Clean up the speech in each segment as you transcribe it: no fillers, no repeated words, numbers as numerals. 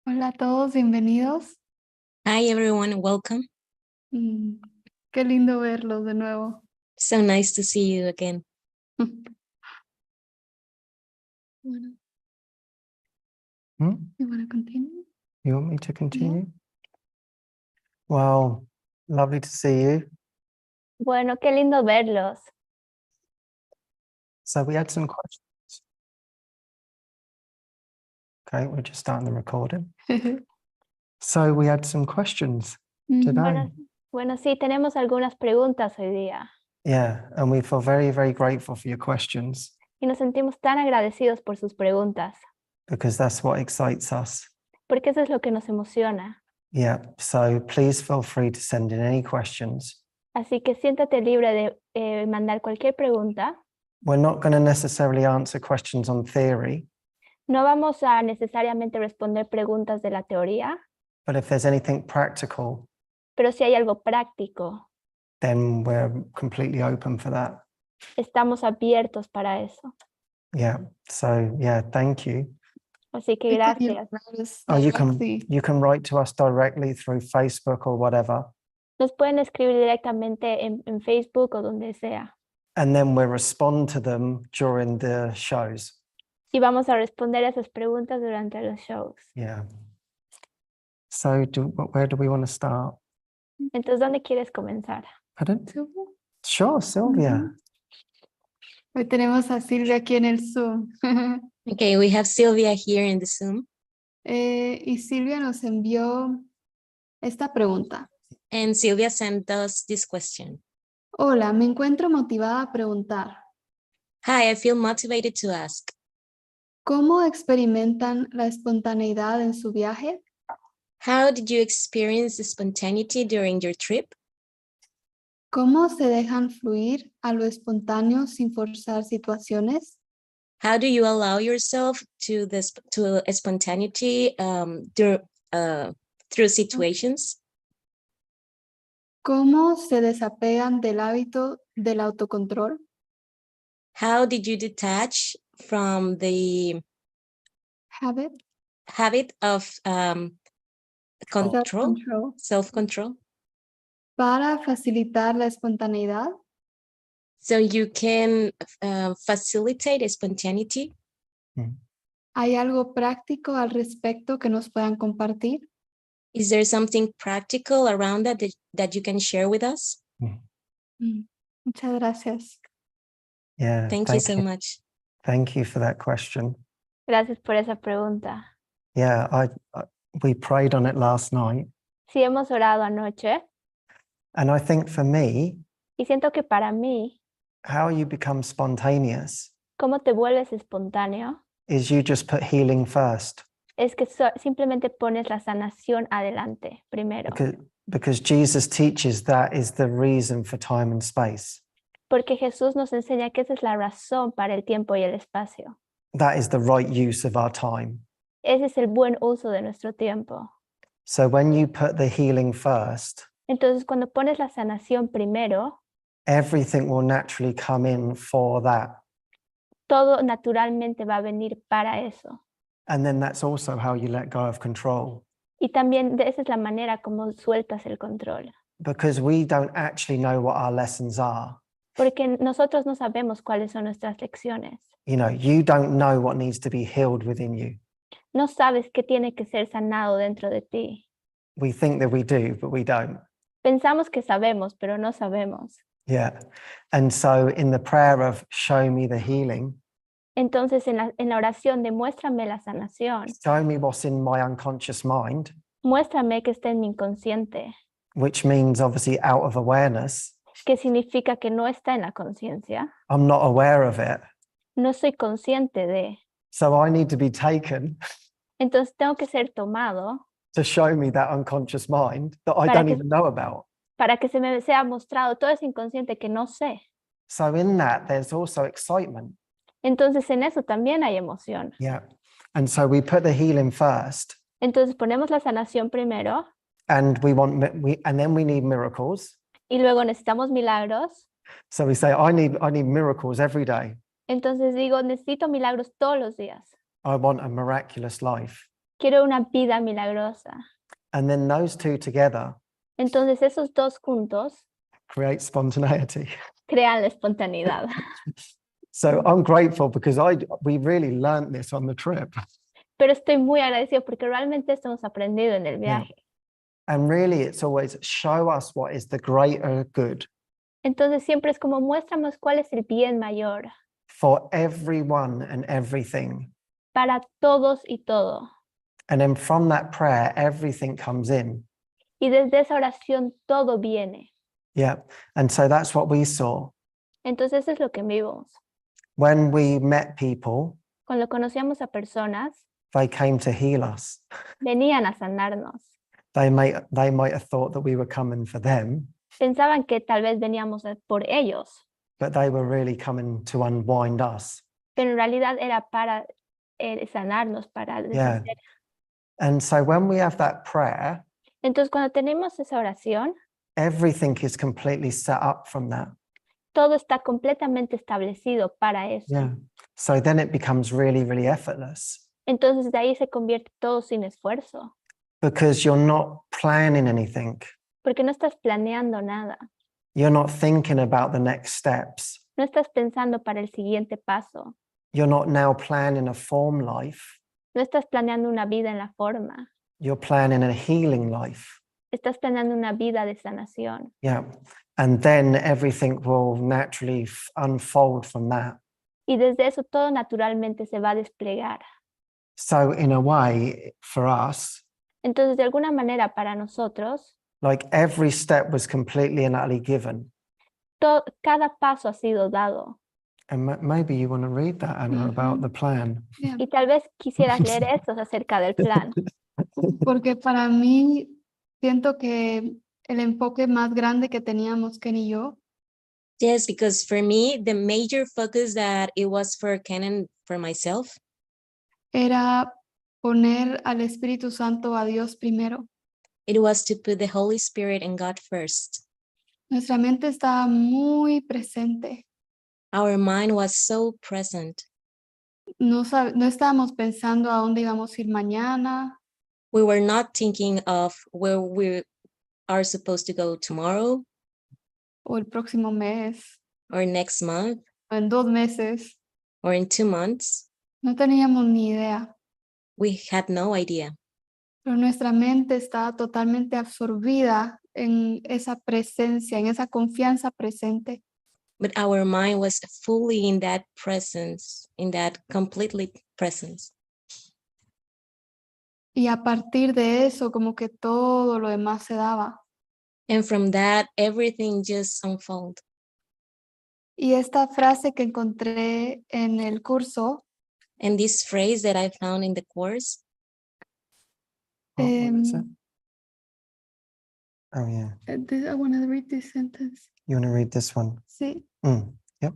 Hola a todos, bienvenidos. Hi everyone, welcome. Qué lindo verlos de nuevo. So nice to see you again. Bueno, Hmm? you want to continue? You want me to continue? Well, lovely to see you. Bueno, qué lindo verlos. So we had some questions. Okay, we're just starting the recording. So we had some questions today. Bueno, sí, tenemos algunas preguntas hoy día Yeah, and we feel very, very grateful for your questions y nos sentimos tan agradecidos por sus preguntas, because that's what excites us. porque eso es lo que nos emociona. Yeah, so please feel free to send in any questions. Así que siéntate libre de mandar cualquier pregunta. We're not going to necessarily answer questions on theory, No vamos a necesariamente responder preguntas de la teoría, but if there's anything practical, pero si hay algo práctico, then we're completely open for that. estamos abiertos para eso. Yeah, so yeah, thank you. Así que They can gracias. write us Oh, you directly. can write to us directly through Facebook or whatever, Nos pueden escribir directamente en Facebook o donde sea. and then we'll respond to them during the shows. Y vamos a responder a esas preguntas durante los shows. Yeah. So where do we want to start? Entonces, ¿dónde quieres comenzar? Pardon? Silvia. Sure, Sylvia. Ujú. Hoy tenemos a Silvia aquí en el Zoom. Okay, we have Sylvia here in the Zoom. Y Silvia nos envió esta pregunta. And Sylvia sent us this question. Hola, me encuentro motivada a preguntar. Hi, I feel motivated to ask. ¿Cómo experimentan la espontaneidad en su viaje? How did you experience the spontaneity during your trip? ¿Cómo se dejan fluir a lo espontáneo sin forzar situaciones? How do you allow yourself to a spontaneity through situations? ¿Cómo se desapegan del hábito del autocontrol? How did you detach from the Habit, habit of control, self-control, self-control? para facilitar la espontaneidad? So you can facilitate spontaneity. ¿Hay algo práctico al respecto que nos puedan compartir? Is there something practical around that you can share with us? Muchas gracias. Yeah. Thank you so much. Thank you for that question. Gracias por esa pregunta. Yeah, we prayed on it last night, Sí, hemos orado anoche and I think for me, y siento que para mí, how you become spontaneous cómo te vuelves espontáneo is you just put healing first, es que simplemente pones la sanación adelante primero. because Jesus teaches that is the reason for time and space. Porque Jesús nos enseña que esa es la razón para el tiempo y el espacio. That is the right use of our time. Ese es el buen uso de nuestro tiempo. So when you put the healing first, Entonces, cuando pones la sanación primero, everything will naturally come in for that. todo naturalmente va a venir para eso. And then that's also how you let go of control, Y también esa es la manera como sueltas el control. because we don't actually know what our lessons are. Porque nosotros no sabemos cuáles son nuestras lecciones. You know, you don't know what needs to be healed within you. No sabes qué tiene que ser sanado dentro de ti. We think that we do, but we don't. Pensamos que sabemos, pero no sabemos. Yeah. And so in the prayer of show me the healing, Entonces, en la oración de muéstrame la sanación, show me what's in my unconscious mind, muéstrame que está en mi inconsciente, which means obviously out of awareness. que significa que no está en la conciencia. I'm not aware of it. No soy consciente de. So I need to be taken Entonces, tengo que ser tomado to show me that unconscious mind that I Para don't que- even know about. para que se me sea mostrado todo ese inconsciente que no sé. So in that, there's also excitement. Entonces, en eso también hay emoción. Yeah. And so we put the healing first, Entonces, ponemos la sanación primero and and then we need miracles. y luego necesitamos milagros. So we say, I need miracles every day. Entonces digo, necesito milagros todos los días. I want a miraculous life. Quiero una vida milagrosa. And then those two together Entonces esos dos juntos create spontaneity. crean la espontaneidad. So I'm grateful because we really learned this on the trip. Pero estoy muy agradecido porque realmente esto hemos aprendido en el Yeah. viaje. And really, it's always show us what is the greater good Entonces siempre es como muéstranos cuál es el bien mayor for everyone and everything. para todos y todo. And then from that prayer, everything comes in. Y desde esa oración todo viene. Yeah. And so that's what we saw. Entonces eso es lo que vimos. When we met people, Cuando conocíamos a personas, they came to heal us. venían a sanarnos. They might have thought that we were coming for them, Pensaban que tal vez veníamos por ellos, but they were really coming to unwind us. pero en realidad era para sanarnos, para Yeah. deshacer. And so when we have that prayer, Entonces cuando tenemos esa oración, everything is completely set up from that. todo está completamente establecido para eso. Yeah. So then it becomes really, really effortless Entonces de ahí se convierte todo sin esfuerzo, because you're not planning anything. porque no estás planeando nada, You're not thinking about the next steps. no estás pensando para el siguiente paso, You're not now planning a form life. no estás planeando una vida en la forma, You're planning a healing life. estás planeando una vida de sanación. Yeah. And then everything will naturally unfold from that. Y desde eso todo naturalmente se va a desplegar. So in a way, for us, Entonces, de alguna manera para nosotros, like every step was completely and utterly given. cada paso ha sido dado. And maybe you want to read that, Anna, about the plan. Yeah. Y tal vez quisieras leer esto acerca del plan. Porque para mí siento que el enfoque más grande que teníamos Ken y yo Yes, because for me, the major focus that it was for Ken and for myself, era poner al Espíritu Santo, a Dios primero. it was to put the Holy Spirit and God first. Nuestra mente estaba muy presente. Our mind was so present. No estábamos pensando a dónde íbamos a ir mañana, We were not thinking of where we are supposed to go tomorrow o el próximo mes, or next month o en 2 meses. or in 2 months. No teníamos ni idea. We had no idea. Pero nuestra mente estaba totalmente absorbida en esa presencia, en esa confianza presente. But our mind was fully in that presence, in that completely presence. Y a partir de eso, como que todo lo demás se daba. And from that, everything just unfolded. Y esta frase que encontré en el curso, And this phrase that I found in the course, What is it? um, Oh, yeah. I want to read this sentence. You want to read this one? Sí. Yep.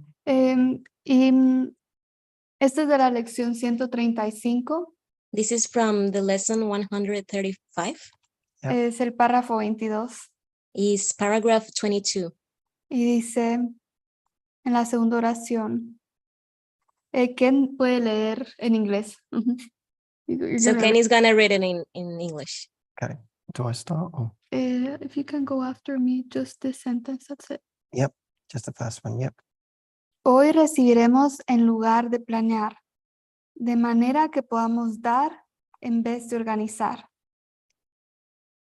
Esta es de la lección 135. this is from the lesson 135, Yep. Es el párrafo 22. is paragraph 22. Y dice en la segunda oración. ¿Quién puede leer en inglés? So Ken is gonna read it in English. Okay. Do I start? Or? If you can go after me, just this sentence, that's it. Yep. Just the first one. Yep. Hoy recibiremos en lugar de planear, de manera que podamos dar en vez de organizar.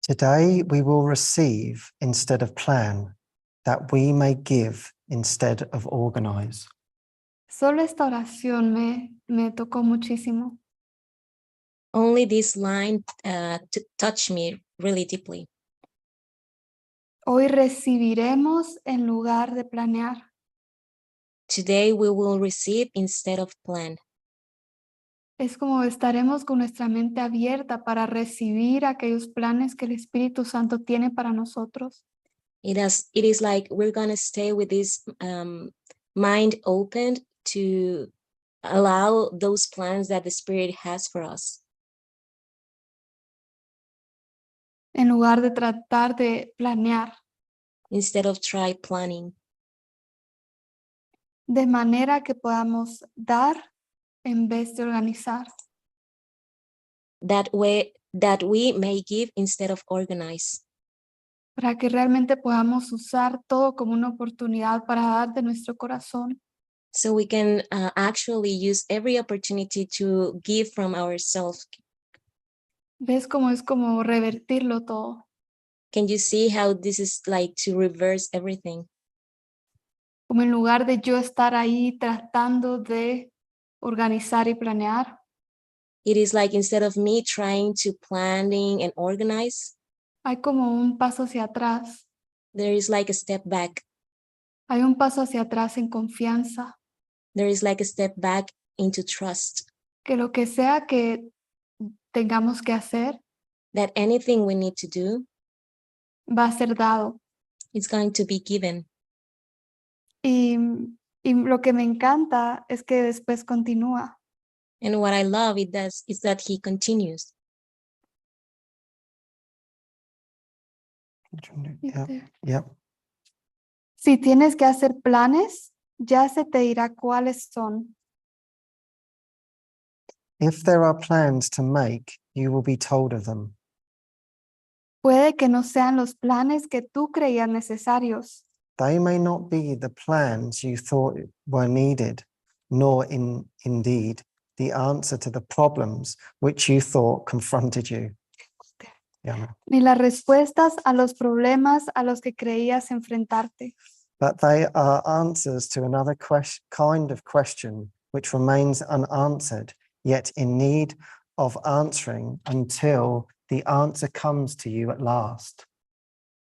Today we will receive instead of plan, that we may give instead of organize. Solo esta oración me tocó muchísimo. Only this line touched me really deeply. Hoy recibiremos en lugar de planear. Today we will receive instead of plan. Es como estaremos con nuestra mente abierta para recibir aquellos planes que el Espíritu Santo tiene para nosotros. It is like we're gonna stay with this mind open to allow those plans that the Spirit has for us. En lugar de tratar de planear, Instead of try planning, de manera que podamos dar en vez de organizar. that we may give instead of organize, para que realmente podamos usar todo como una oportunidad para dar de nuestro corazón. so we can actually use every opportunity to give from ourselves. ¿Ves cómo es como revertirlo todo? Can you see how this is like to reverse everything? Como en lugar de yo estar ahí tratando de organizar y planear, It is like instead of me trying to planning and organize, hay como un paso hacia atrás. there is like a step back. Hay un paso hacia atrás en confianza, There is like a step back into trust que lo que sea que tengamos que hacer that anything we need to do, va a ser dado. it's going to be given. Y lo que me encanta es que después continúa. And what I love is that he continues. Yep. Yep. Si tienes que hacer planes, ya se te dirá cuáles son. If there are plans to make, you will be told of them. Puede que no sean los planes que tú creías necesarios, They may not be the plans you thought were needed, nor indeed the answer to the problems which you thought confronted you. Yeah. ni las respuestas a los problemas a los que creías enfrentarte. But they are answers to another kind of question which remains unanswered, yet in need of answering until the answer comes to you at last.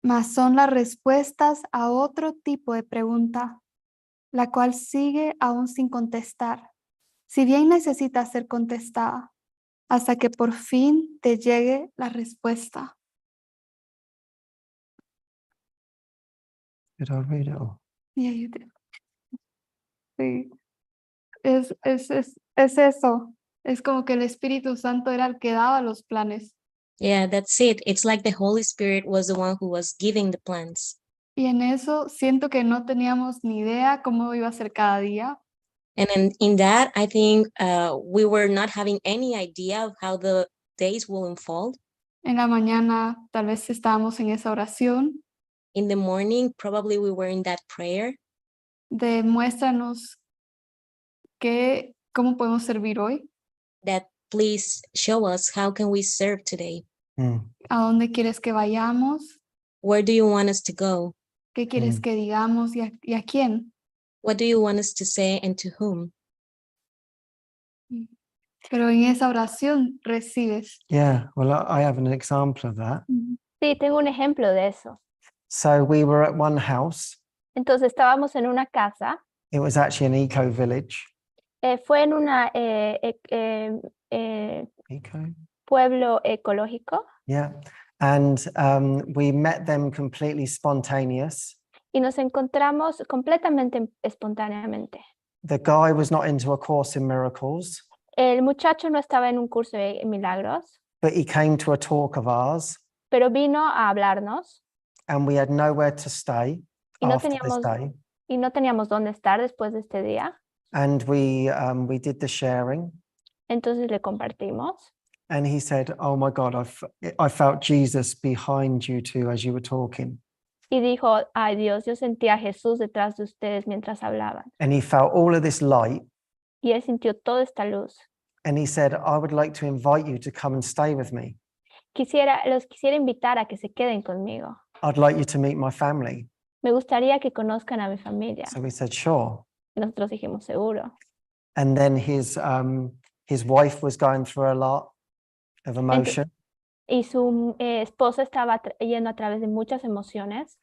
Mas son las respuestas a otro tipo de pregunta, la cual sigue aún sin contestar, si bien necesita ser contestada, hasta que por fin te llegue la respuesta. Did I read it all? Yeah, you did. Sí. Es eso. Es como que el Espíritu Santo era el que daba los planes. Yeah, that's it. It's like the Holy Spirit was the one who was giving the plans. Y en eso siento que no teníamos ni idea cómo iba a ser cada día. And in that, I think we were not having any idea of how the days will unfold. En la mañana tal vez estábamos en esa oración In the morning, probably we were in that prayer de muéstranos cómo podemos servir hoy, that please show us how can we serve today? a dónde quieres que vayamos, Where do you want us to go? qué quieres que digamos y a quién. What do you want us to say and to whom? Pero en esa oración recibes. Yeah, well, I have an example of that. Sí, tengo un ejemplo de eso. So we were at one house. Entonces estábamos en una casa, It was actually an eco village. fue en un Eco? pueblo ecológico Yeah. And we met them completely spontaneous. y nos encontramos completamente espontáneamente. The guy was not into a course in miracles, El muchacho no estaba en un curso de milagros, but he came to a talk of ours, pero vino a hablarnos and we had nowhere to stay y no after this day. teníamos dónde estar después de este día. And we did the sharing. Entonces le compartimos And he said, "Oh my God, I felt Jesus behind you two as you were talking." y dijo, ay Dios, yo sentía a Jesús detrás de ustedes mientras hablaban. And he felt all of this light. Y él sintió toda esta luz. And he said, "I would like to invite you to come and stay with me. Los quisiera invitar a que se queden conmigo. I'd like you to meet my family." Me gustaría que conozcan a mi familia. So we said, "Sure." Y nosotros dijimos, seguro. And then his wife was going through a lot of emotion. Y su esposa estaba yendo a través de muchas emociones.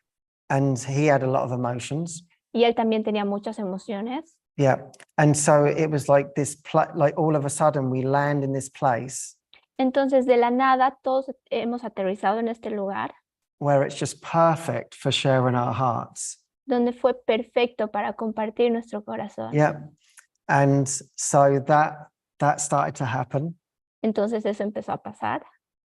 And he had a lot of emotions. Y él también tenía muchas emociones. Yeah. And so it was like this, like all of a sudden we land in this place Entonces, de la nada, todos hemos aterrizado en este lugar where it's just perfect for sharing our hearts. donde fue perfecto para compartir nuestro corazón. Yeah. And so that started to happen. Entonces, eso empezó a pasar.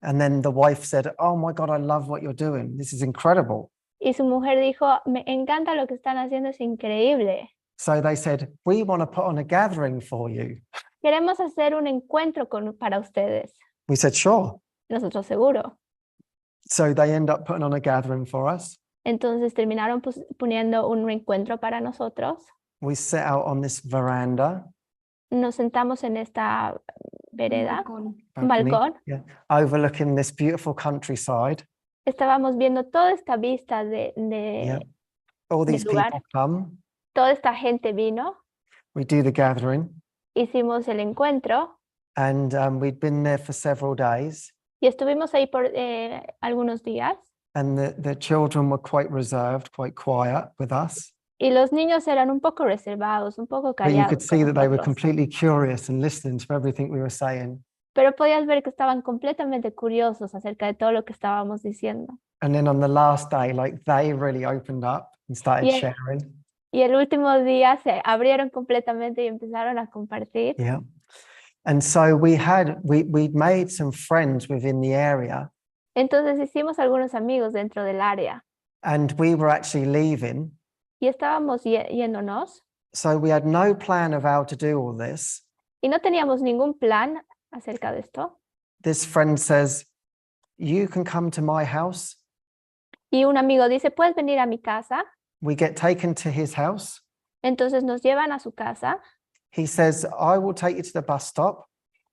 And then the wife said, "Oh my God, I love what you're doing. This is incredible." Y su mujer dijo, me encanta lo que están haciendo, es increíble. So they said, "We want to put on a gathering for you." Queremos hacer un encuentro para ustedes. We said, sure. Nosotros seguro. So they end up putting on a gathering for us. Entonces terminaron poniendo un encuentro para nosotros. We sit out on this veranda, Nos sentamos en esta vereda, un balcony, balcón. yeah, overlooking this beautiful countryside. Estábamos viendo toda esta vista Yeah. All del these lugar. people come. Toda esta gente vino. We do the gathering, Hicimos el encuentro and we'd been there for several days. y estuvimos ahí por algunos días. And the children were quite reserved, quite quiet with us. Y los niños eran un poco reservados, un poco But you could callados see con that they were nosotros. completely curious and listening to everything we were saying. Pero podías ver que estaban completamente curiosos acerca de todo lo que estábamos diciendo. And then on the last day, like they really opened up and started Yeah. sharing. Y el último día se abrieron completamente y empezaron a compartir. Yeah. And so we'd made some friends within the area, Entonces hicimos algunos amigos dentro del área and we were actually leaving. y estábamos yéndonos So we had no plan of how to do all this. y no teníamos ningún plan acerca de esto. This friend says, you can come to my house. Y un amigo dice, ¿puedes venir a mi casa? We get taken to his house. Entonces nos llevan a su casa. He says, I will take you to the bus stop.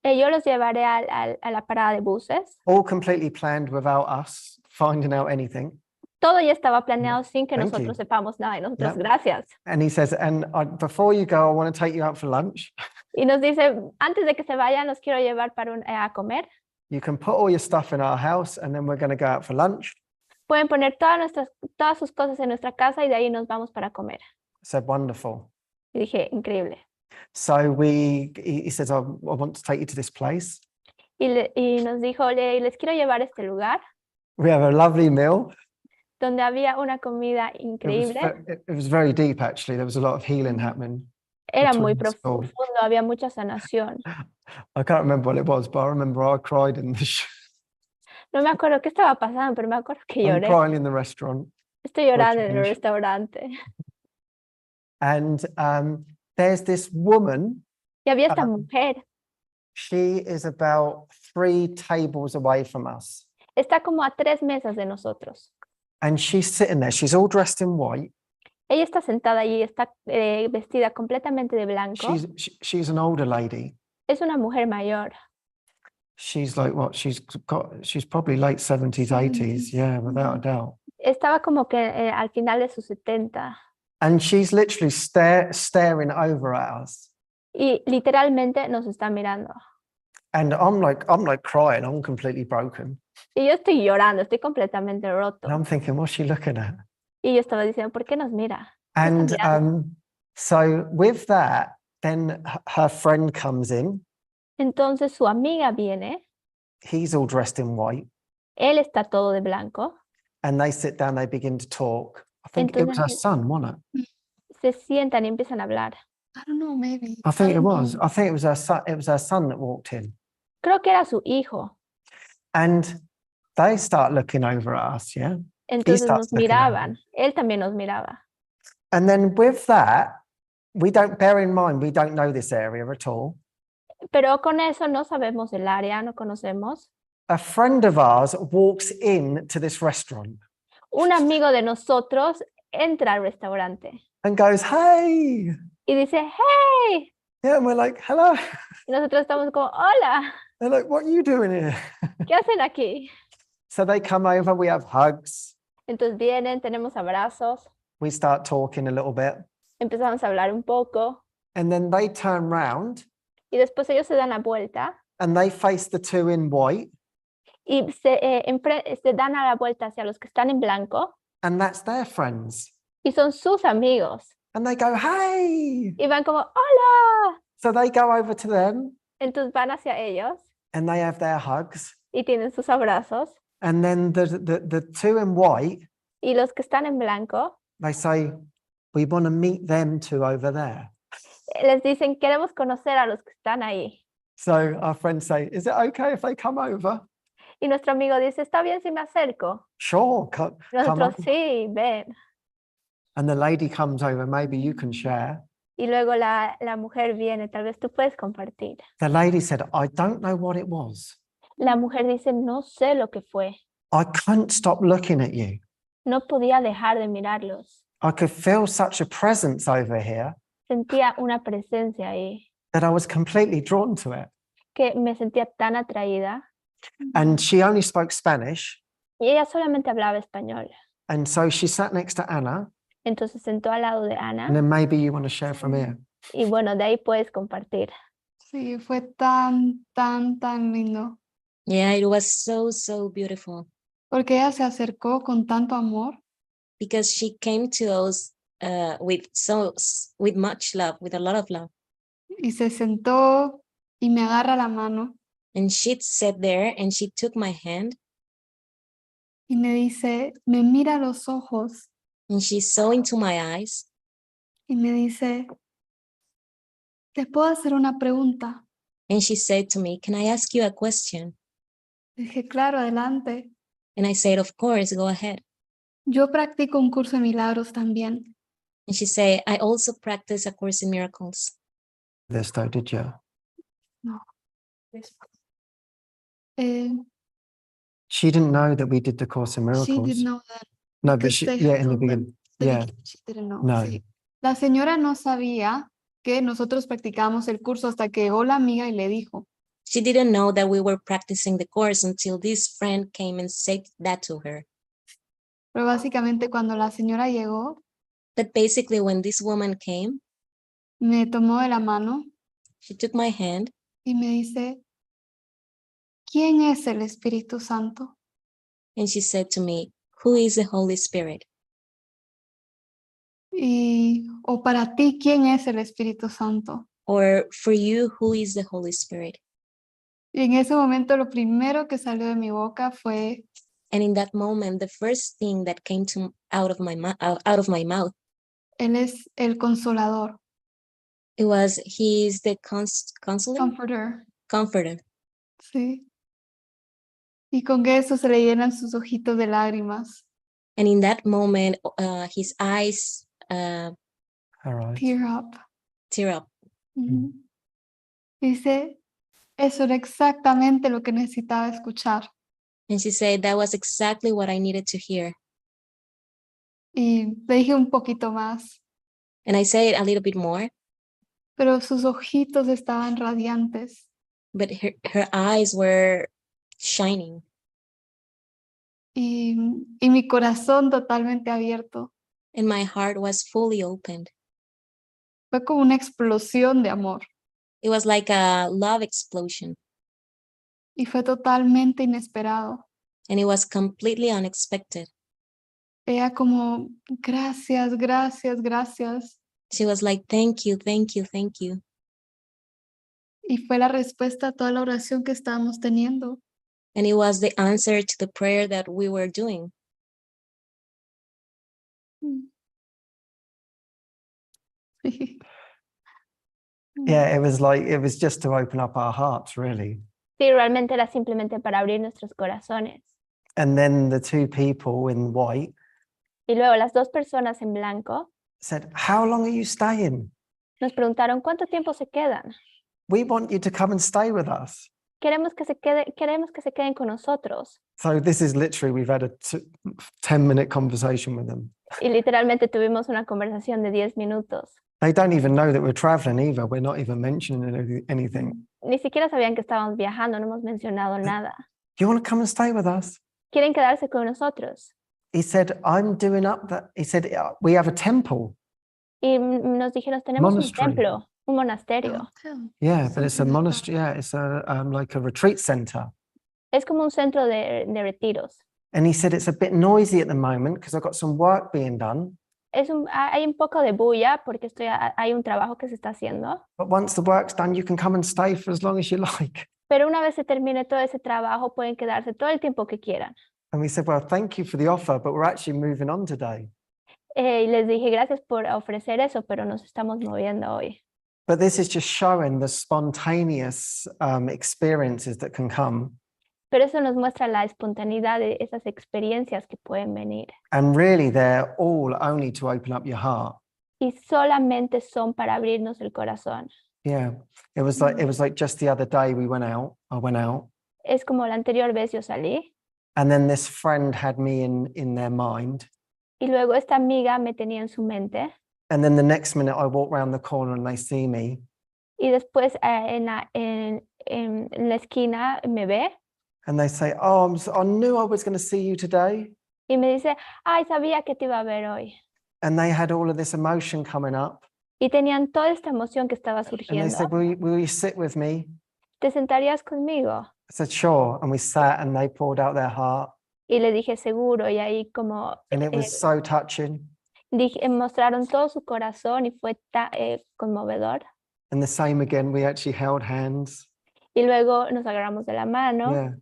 Yo los llevaré a la parada de buses. All completely planned without us finding out anything. Todo ya estaba planeado sin que Thank nosotros you. sepamos nada. Y nosotros, Yeah. gracias. And he says, and before you go, I want to take you out for lunch. Y nos dice, antes de que se vayan, los quiero llevar para a comer. You can put all your stuff in our house, and then we're going to go out for lunch. Pueden poner todas sus cosas en nuestra casa y de ahí nos vamos para comer. I said, wonderful. Y dije, increíble. So he says, I want to take you to this place. Y nos dijo, les quiero llevar a este lugar We have a lovely meal. donde había una comida increíble. It was very deep, actually. There was a lot of healing happening. Era muy between the school. profundo, había mucha sanación. I can't remember what it was, but I remember I cried in the No me acuerdo qué estaba pasando, pero me acuerdo que I'm lloré. crying in the restaurant. Estoy llorando en el change. restaurante. And there's this woman. Y había esta Um, mujer. She is about 3 tables away from us. Está como a 3 mesas de nosotros. And she's sitting there. She's all dressed in white. Ella está sentada allí, está vestida completamente de blanco. She's an older lady. Es una mujer mayor. She's like what? She's probably late 70s, 80s. Yeah, without a doubt. Estaba como que al final de sus 70. And she's literally staring over at us. Y literalmente nos está mirando. And I'm like crying. I'm completely broken. Y yo estoy llorando, estoy completamente roto. And I'm thinking, what's she looking at? Y yo estaba diciendo, ¿por qué nos mira? And so with that, then her friend comes in. Entonces su amiga viene, He's all dressed in white. él está todo de blanco, And they sit down, they begin to talk. I think it was her Entonces- son, wasn't it? se sientan y empiezan a hablar. I don't know, maybe. I think it don't was. know. I think it was her son. It was her son that walked in. Creo que era su hijo. And they start looking over at us, yeah? Entonces starts nos looking at miraban, él también nos miraba. And then with that, bear in mind, we don't know this area at all. Pero con eso no sabemos el área, no conocemos. A friend of ours walks in to this restaurant Un amigo de nosotros entra al restaurante and goes, hey. y dice, hey. Yeah, and we're like, hello. Y nosotros estamos como, hola, They're like, what are you doing here? ¿qué hacen aquí? So they come over, we have hugs. Entonces vienen, tenemos abrazos, We start talking a little bit. empezamos a hablar un poco And then they turn round y después ellos se dan la vuelta and they face the 2 in white. y se dan a la vuelta hacia los que están en blanco And that's their friends. y son sus amigos And they go, hey. y van como, hola. So they go over to them Entonces van hacia ellos and they have their hugs. y tienen sus abrazos And then the 2 in white, y los que están en blanco they say, we want to meet them too over there. les dicen, queremos conocer a los que están ahí. So our friends say, is it okay if they come over? Y nuestro amigo dice, ¿está bien si me acerco? Sure, come Nosotros, over. sí, ven. And the lady comes over, maybe you can share. Y luego la mujer viene, tal vez tú puedes compartir. The lady said, I don't know what it was, La mujer dice, no sé lo que fue. I couldn't stop looking at you. No podía dejar de mirarlos. I could feel such a presence over here Sentía una presencia ahí that I was completely drawn to it. que me sentía tan atraída. And she only spoke Spanish. Y ella solamente hablaba español. And so she sat next to Anna. Entonces sentó al lado de And Ana then maybe you want to share from here. y bueno, de ahí puedes compartir. Sí, fue tan, tan, tan lindo. Yeah, it was so, so beautiful Porque ella se acercó con tanto amor because she came to us with much love, with a lot of love. y se sentó y me agarra la mano And she sat there and she took my hand y me dice, me mira a los ojos and she saw into my eyes y me dice, ¿te puedo hacer una pregunta? and she said to me, "Can I ask you a question?" Dije, claro, adelante. And I said, "Of course, go ahead." Yo practico un curso de milagros también. And she said, "I also practice a course in miracles." This though, did you? Eh, She didn't know that we did the Course in Miracles. she did know that. No, but because she, they yeah, had in the told them beginning. the Yeah, beginning, she didn't know. no. Sí. La señora no sabía que nosotros practicábamos el curso hasta que llegó la amiga y le dijo. She didn't know that we were practicing the course until this friend came and said that to her. Pero básicamente cuando la señora llegó, But basically, when this woman came, me tomó de la mano she took my hand y me dice, ¿quién es el Espíritu Santo? and she said to me, "Who is the Holy Spirit?" O para ti, ¿quién es el Espíritu Santo? Or for you, who is the Holy Spirit? Y en ese momento lo primero que salió de mi boca fue, And in that moment, the first thing that came out of my mouth, Él es el Consolador, it was, "He is the counselor, Comforter. comforter." Sí. Y con eso se le llenan sus ojitos de lágrimas. And in that moment, his eyes All right. Tear up. tear up. Ujú. Dice, eso era exactamente lo que necesitaba escuchar. And she said, "That was exactly what I needed to hear." Y le dije un poquito más, And I said a little bit more, pero sus ojitos estaban radiantes. but her eyes were shining Y mi corazón totalmente abierto. and my heart was fully opened. Fue como una explosión de amor. It was like a love explosion, Y fue totalmente inesperado. and it was completely unexpected. Ella como, gracias, gracias, gracias. She was like, "Thank you, thank you, thank you." Y fue la respuesta a toda la oración que estábamos teniendo. And it was the answer to the prayer that we were doing. Yeah, it was just to open up our hearts, really. Sí, realmente era simplemente para abrir nuestros corazones. And then the two people in white Y luego las dos personas en blanco said, "How long are you staying? nos preguntaron, ¿cuánto tiempo se quedan? We want you to come and stay with us." Queremos que se queden con nosotros. So this is literally, we've had a 10-minute conversation with them. Y literalmente tuvimos una conversación de 10 minutos. They don't even know that we're traveling either. We're not even mentioning anything. Ni siquiera sabían que estábamos viajando, no hemos mencionado nada. "Do you want to come and stay with us?" ¿Quieren quedarse con nosotros? He said, "I'm doing up that." He said, "We have a temple." Y nos dijeron, tenemos un Monastery. templo, un monasterio. Yeah, but it's a Something like monastery. Yeah, it's a like a retreat center. Es como un centro de retiros. And he said, "It's a bit noisy at the moment because I've got some work being done. Hay un poco de bulla porque hay un trabajo que se está haciendo. But once the work's done, you can come and stay for as long as you like." Pero una vez se termine todo ese trabajo, pueden quedarse todo el tiempo que quieran. And we said, "Well, thank you for the offer, but we're actually moving on today." Y les dije, gracias por ofrecer eso, pero nos estamos moviendo hoy. But this is just showing the spontaneous experiences that can come. Pero eso nos muestra la espontaneidad de esas experiencias que pueden venir. And really, they're all only to open up your heart. Y solamente son para abrirnos el corazón. Yeah, it was like just the other day I went out. es como la anterior vez yo salí and then this friend had me in their mind. y luego esta amiga me tenía en su mente And then the next minute I walk around the corner and they see me. y después en la esquina me ve And they say, oh, I knew I was going to see you today. y me dice, ay, sabía que te iba a ver hoy. And they had all of this emotion coming up. Y tenían toda esta emoción que estaba And they surgiendo. said, will you sit with me? ¿Te sentarías conmigo? I said, sure. And we sat and they poured out their heart. Y le dije, seguro, y ahí como And it was so touching. mostraron todo su corazón y fue conmovedor. And the same again, we actually held hands. Y luego nos agarramos de la mano Yeah.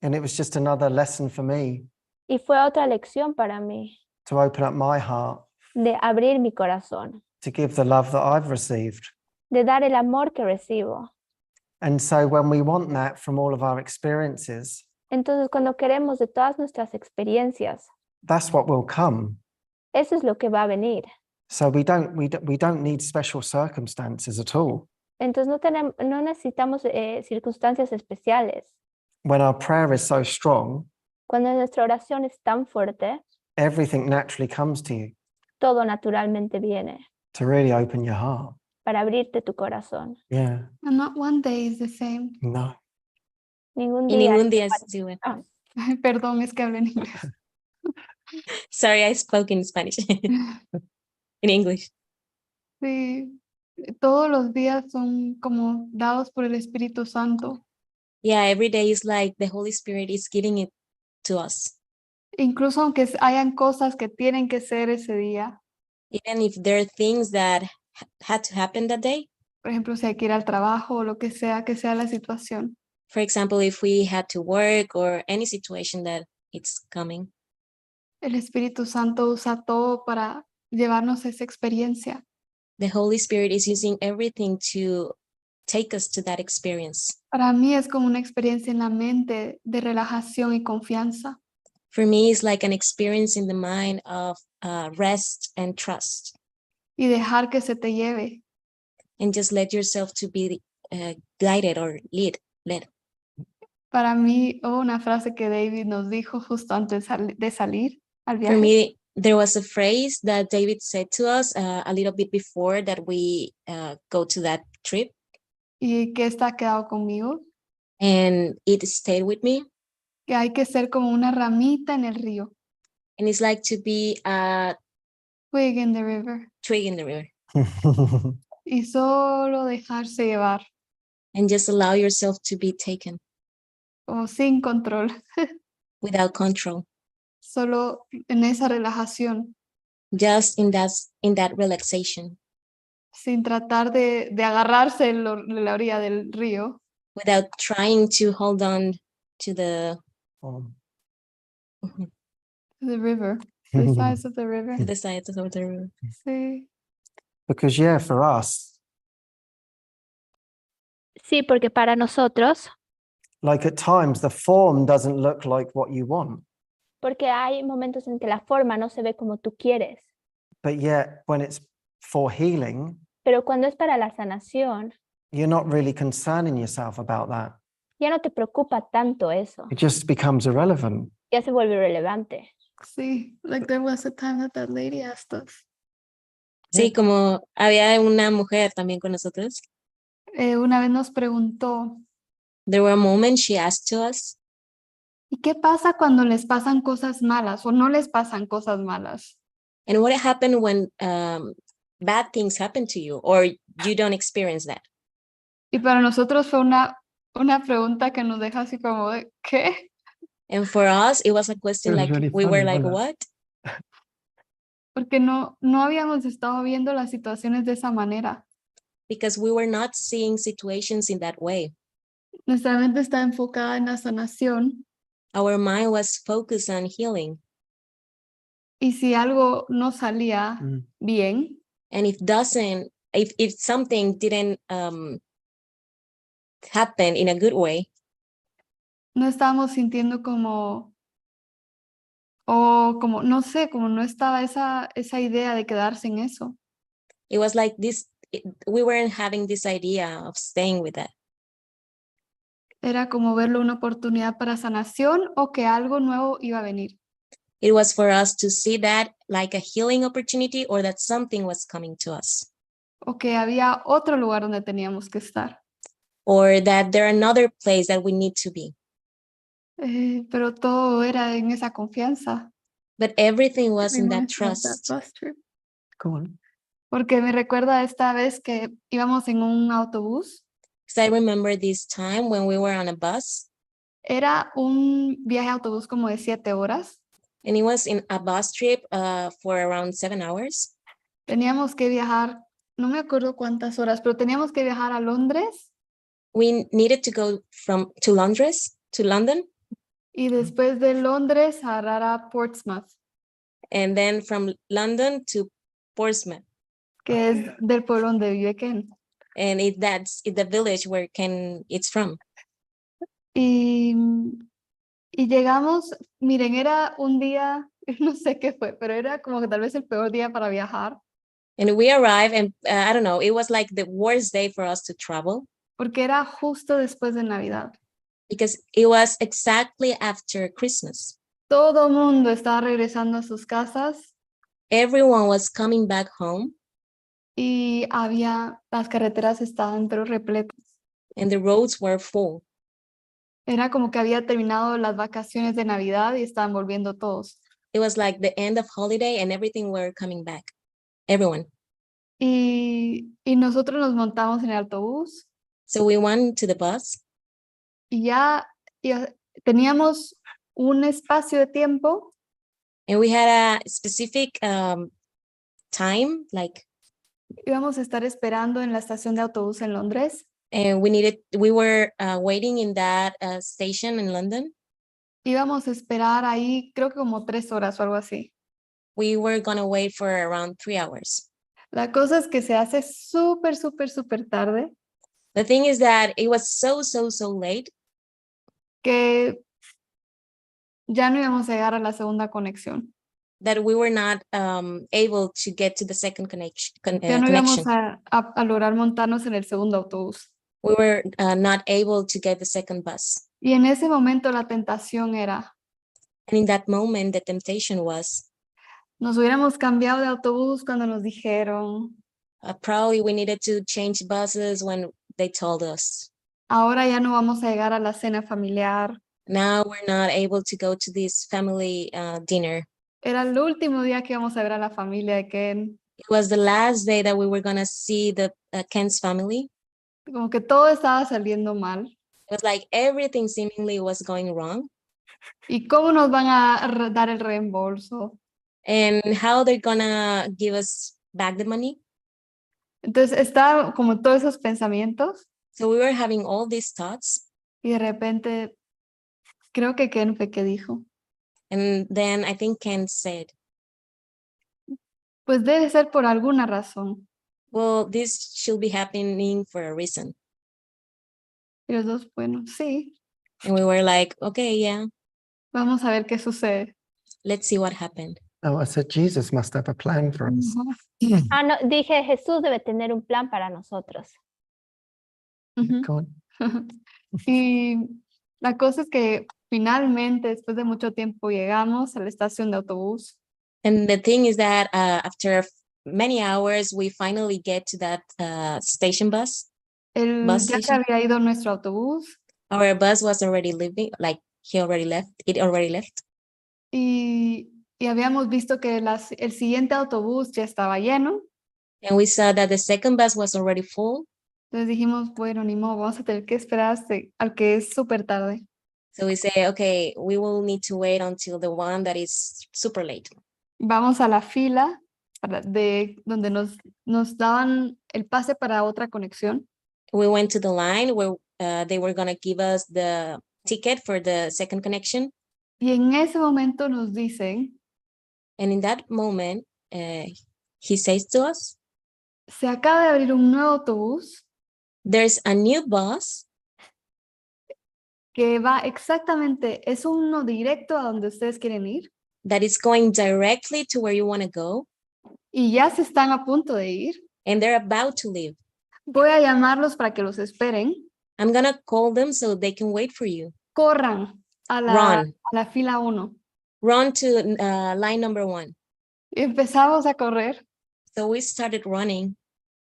And it was just another lesson for me y fue otra lección para mí to open up my heart, de abrir mi corazón, to give the love that I've received. de dar el amor que recibo. And so when we want that from all of our experiences, Entonces, cuando queremos de todas nuestras experiencias, that's what will come. eso es lo que va a venir. So we don't need special circumstances at all. Entonces, no necesitamos circunstancias especiales. When our prayer is so strong, Cuando nuestra oración es tan fuerte, everything naturally comes to you todo naturalmente viene to really open your heart. para abrirte tu corazón. Yeah. And not one day is the same. No. Ningún Y día. ningún día es igual. Ah, Perdón, es que hablo en inglés. Sorry, I spoke in Spanish. In English. Sí, todos los días son como dados por el Espíritu Santo. Yeah, every day is like the Holy Spirit is giving it to us. Incluso aunque hayan cosas que tienen que ser ese día. Even if there are things that had to happen that day. Por ejemplo, si hay que ir al trabajo o lo que sea la situación. For example, if we had to work or any situation that it's coming. El Espíritu Santo usa todo para llevarnos esa experiencia. The Holy Spirit is using everything to take us to that experience. Para mí es como una experiencia en la mente de relajación y confianza. For me, it's like an experience in the mind of rest and trust. Y dejar que se te lleve. And just let yourself to be guided or led. Para mí, hubo una frase que David nos dijo justo antes de salir al viaje. For me, there was a phrase that David said to us a little bit before that we go to that trip. Y que está quedado conmigo. And it stayed with me. Que hay que ser como una ramita en el río. And it's like to be a Twig in the river. twig in the river. Y solo dejarse llevar. And just allow yourself to be taken. Como sin control. Without control. Solo en esa relajación. Just in that relaxation. Sin tratar de agarrarse en la orilla del río. Without trying to hold on to the The river. The sides of the river. the sides of the river. Sí. Because yeah, for us, sí, porque para nosotros, like at times the form doesn't look like what you want. porque hay momentos en que la forma no se ve como tú quieres, But yet when it's for healing, pero cuando es para la sanación, you're not really concerning yourself about that. ya no te preocupa tanto eso, It just becomes irrelevant. ya se vuelve irrelevante. Sí. Like there was a time that lady asked us. Sí, como había una mujer también con nosotros. Una vez nos preguntó, There were moments she asked to us, ¿y qué pasa cuando les pasan cosas malas o no les pasan cosas malas? and what happened when bad things happen to you or you don't experience that? Y para nosotros fue una pregunta que nos deja así como de, ¿qué? And for us, it was a question It was like really we were funny, like, wasn't what? Porque no habíamos estado viendo las situaciones de esa manera. Because we were not seeing situations in that way. Nuestra mente está enfocada en la sanación Our mind was focused on healing. y si algo no salía bien, And if something didn't happen in a good way, no estábamos sintiendo como, o como, no sé, como no estaba esa idea de quedarse en eso. it was like this, we weren't having this idea of staying with that. Era como verlo una oportunidad para sanación o que algo nuevo iba a venir. It was for us to see that like a healing opportunity or that something was coming to us. O que había otro lugar donde teníamos que estar. Or that there another place that we need to be. Pero todo era en esa confianza. But everything was in that Reminiscence of trust. bus trip. Go on. Porque me recuerda esta vez que íbamos en un autobús. Because I remember this time when we were on a bus Era un viaje de autobús como de 7 horas. and it was in a bus trip for around 7 hours. Teníamos que viajar, no me acuerdo cuántas horas, pero teníamos que viajar a Londres We needed to go to London, y después de Londres a agarrar a Portsmouth, and then from London to Portsmouth. que es del pueblo donde vive Ken. And that's the village where it's from. Y llegamos, miren, era un día, no sé qué fue, pero era como que tal vez el peor día para viajar, And we arrived and I don't know, it was like the worst day for us to travel porque era justo después de Navidad. because it was exactly after Christmas. Todo mundo estaba regresando a sus casas Everyone was coming back home y las carreteras estaban pero repletas. and the roads were full. Era como que había terminado las vacaciones de Navidad y estaban volviendo todos. It was like the end of holiday and everything were coming back. Everyone. Y nosotros nos montamos en el autobús So we went to the bus y ya teníamos un espacio de tiempo and we had a specific time, like íbamos a estar esperando en la estación de autobús en Londres. and we were waiting in that station in London. Íbamos a esperar ahí creo que como 3 horas o algo así. We were gonna wait for around 3 hours. La cosa es que se hace súper, súper, súper tarde The thing is that it was so late que ya no íbamos a llegar a la segunda conexión. that we were not able to get to the second Ya no íbamos connection. a lograr montarnos en el segundo autobús. We were not able to get the second bus. Y en ese momento la tentación era, And in that moment, the temptation was, nos hubiéramos cambiado de autobús cuando nos dijeron, probably we needed to change buses when they told us. ahora ya no vamos a llegar a la cena familiar. Now we're not able to go to this family dinner. Era el último día que íbamos a ver a la familia de Ken. It was the last day that we were gonna see the Ken's family. Como que todo estaba saliendo mal. It was like everything seemingly was going wrong. ¿Y cómo nos van a dar el reembolso? And how they're gonna give us back the money. Entonces estaba como todos esos pensamientos So we were having all these thoughts. y de repente creo que Ken fue que dijo, And then I think Ken said, pues debe ser por alguna razón. well, this should be happening for a reason. Y los dos, bueno, sí, And we were like, okay, yeah, vamos a ver qué sucede. let's see what happened. Oh, I said Jesus must have a plan for us. Ujú, Ah, no, dije Jesús debe tener un plan para nosotros. ujú. Go on. Y la cosa es que finalmente, después de mucho tiempo, llegamos a la estación de autobús. And the thing is that after many hours, we finally get to that station bus. Bus Ya se station. había ido nuestro autobús Our bus was already leaving, like it already left. y habíamos visto que el siguiente autobús ya estaba lleno. And we saw that the second bus was already full. Entonces dijimos, bueno, ni modo, vamos a tener que esperar al que es súper tarde. So we say, okay, we will need to wait until the one that is super late. Vamos a la fila de donde nos daban el pase para otra conexión. We went to the line where they were going to give us the ticket for the second connection. Y en ese momento nos dicen, And in that moment, he says to us, se acaba de abrir un nuevo autobús there's a new bus que va exactamente, es uno directo a donde ustedes quieren ir that is going directly to where you want to go. y ya se están a punto de ir. And they're about to leave. Voy a llamarlos para que los esperen. I'm gonna call them so they can wait for you. Corran a Run. la fila 1. Run to line number 1. Y empezamos a correr So we started running.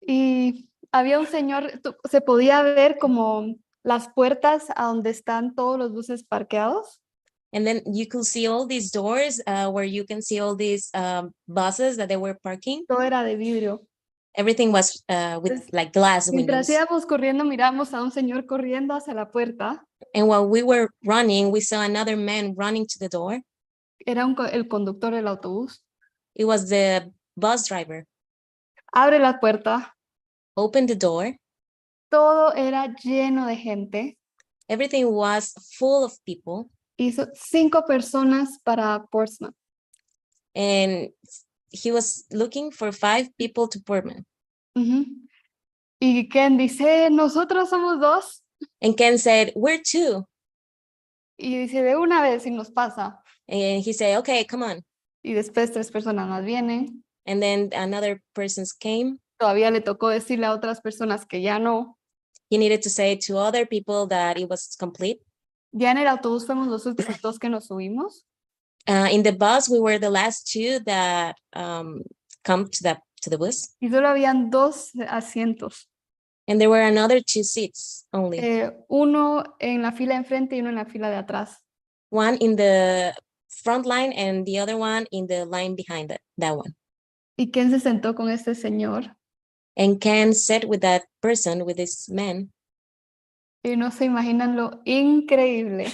y había un señor, se podía ver como las puertas a donde están todos los buses parqueados. And then you could see all these doors where you can see all these buses that they were parking. Todo era de vidrio. Everything was with like glass Mientras windows. íbamos corriendo, miramos a un señor corriendo hacia la puerta. And while we were running, we saw another man running to the door. Era el conductor del autobús. It was the bus driver. Abre la puerta. Opened the door. Todo era lleno de gente. Everything was full of people. Hizo 5 personas para Portsmouth. And he was looking for 5 people to Portman. Y Ken dice, nosotros somos 2. And Ken said, we're 2. Y dice, de una vez y nos pasa. And he said, okay, come on. Y después 3 personas más vienen. And then another person came. Todavía le tocó decirle a otras personas que ya no. He needed to say to other people that it was complete. Ya en el autobús fuimos los últimos 2 que nos subimos. In the bus, we were the last 2 that come to the bus. Y solo habían 2 asientos. And there were another 2 seats only. Uno en la fila de enfrente y uno en la fila de atrás. One in the front line and the other one in the line behind that one. Y Ken se sentó con este señor. And Ken sat with that person, with this man. Y no se imaginan lo increíble.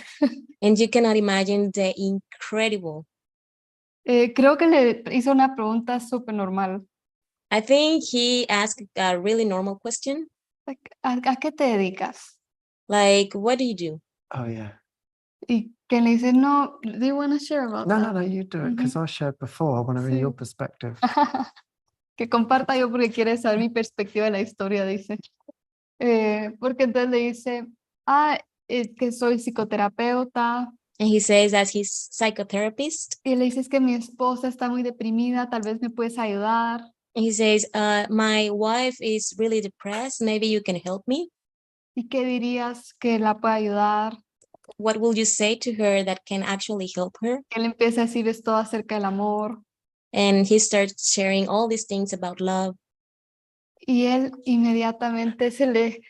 And you cannot imagine the incredible. Creo que le hizo una pregunta súper normal. I think he asked a really normal question. Like, ¿a qué te dedicas? Like, what do you do? Oh, yeah. Y Ken le dice, no, do you want to share about No, that? no, you do it because I shared before. I want to hear Sí. your perspective. Que comparta yo porque quiere saber mi perspectiva de la historia, dice. Porque entonces le dice, que soy psicoterapeuta. And he says that he's psychotherapist. Y le dice, es que mi esposa está muy deprimida, tal vez me puedes ayudar. And he says, my wife is really depressed. Maybe you can help me. ¿Y qué dirías que la puede ayudar? What will you say to her that can actually help her? Él empieza a decirles todo acerca del amor. And he starts sharing all these things about love. Y él inmediatamente se le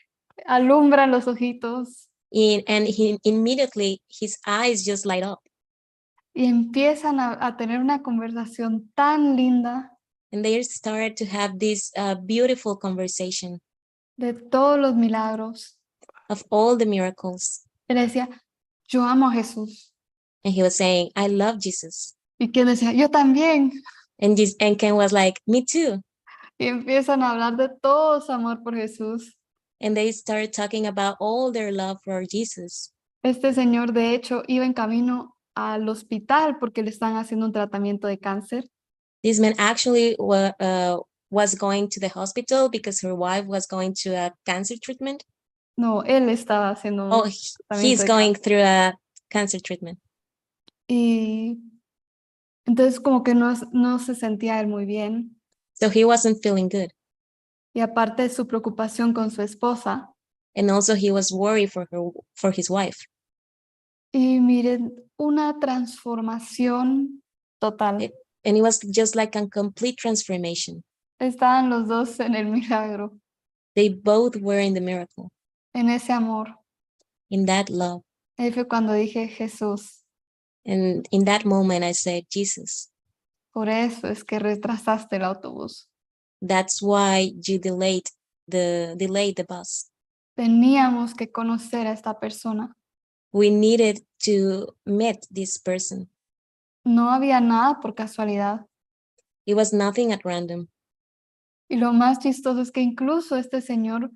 alumbran los ojitos. And he immediately, his eyes just light up. Y empiezan a tener una conversación tan linda And they start to have this beautiful conversation de todos los milagros. of all the miracles. Él decía, yo amo a Jesús. And he was saying, I love Jesus. Y Ken decía, yo también. And Ken was like, me too. Y empiezan a hablar de todo su amor por Jesús. And they started talking about all their love for Jesus. Este señor, de hecho, iba en camino al hospital porque le están haciendo un tratamiento de cáncer. This man actually was going to the hospital because her wife was going to a cancer treatment. No, él estaba haciendo un Oh, tratamiento he's de going cáncer. through a cancer treatment. Y entonces como que no se sentía él muy bien. So he wasn't feeling good. Y aparte de su preocupación con su esposa. And also he was worried for his wife. Y miren, una transformación total. And it was just like a complete transformation. Estaban los dos en el milagro, They both were in the miracle, en ese amor. in that love. Ahí fue cuando dije, Jesús, And in that moment, I said, Jesus, por eso es que retrasaste el autobús. that's why you delayed the bus. Teníamos que conocer a esta persona. We needed to meet this person. No había nada por casualidad. It was nothing at random. Y lo más chistoso es que incluso este señor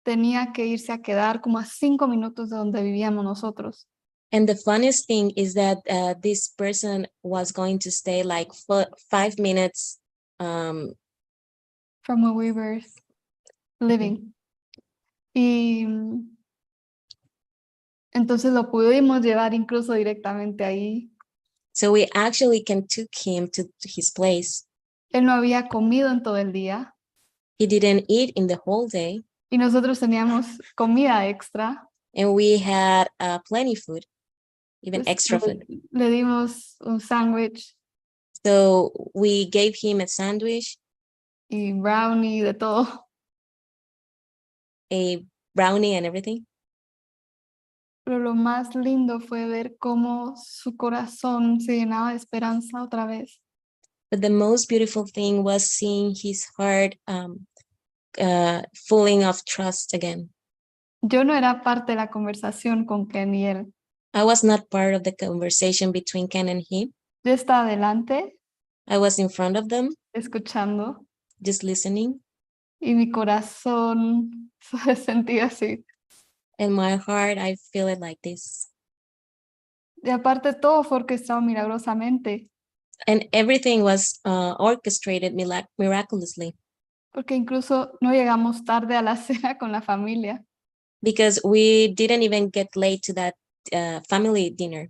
tenía que irse a quedar como a 5 minutos de donde vivíamos nosotros. And the funniest thing is that this person was going to stay like 5 minutes From where we were living. Y entonces lo pudimos llevar incluso directamente ahí. So we actually took him to his place. Él no había comido en todo el día. He didn't eat in the whole day. y nosotros teníamos comida extra. and we had plenty food, even Pues, extra food. le dimos un sándwich So we gave him a sandwich, y brownie, de todo. a brownie and everything. Pero lo más lindo fue ver cómo su corazón se llenaba de esperanza otra vez. But the most beautiful thing was seeing his heart fulling of trust again. Yo no era parte de la conversación con Ken y él. I was not part of the conversation between Ken and him. Yo estaba adelante, I was in front of them, escuchando, just listening. y mi corazón se sentía así. And my heart, I feel it like this. Y aparte todo fue orquestado milagrosamente, And everything was orchestrated miraculously, porque incluso no llegamos tarde a la cena con la familia. because we didn't even get late to that family dinner.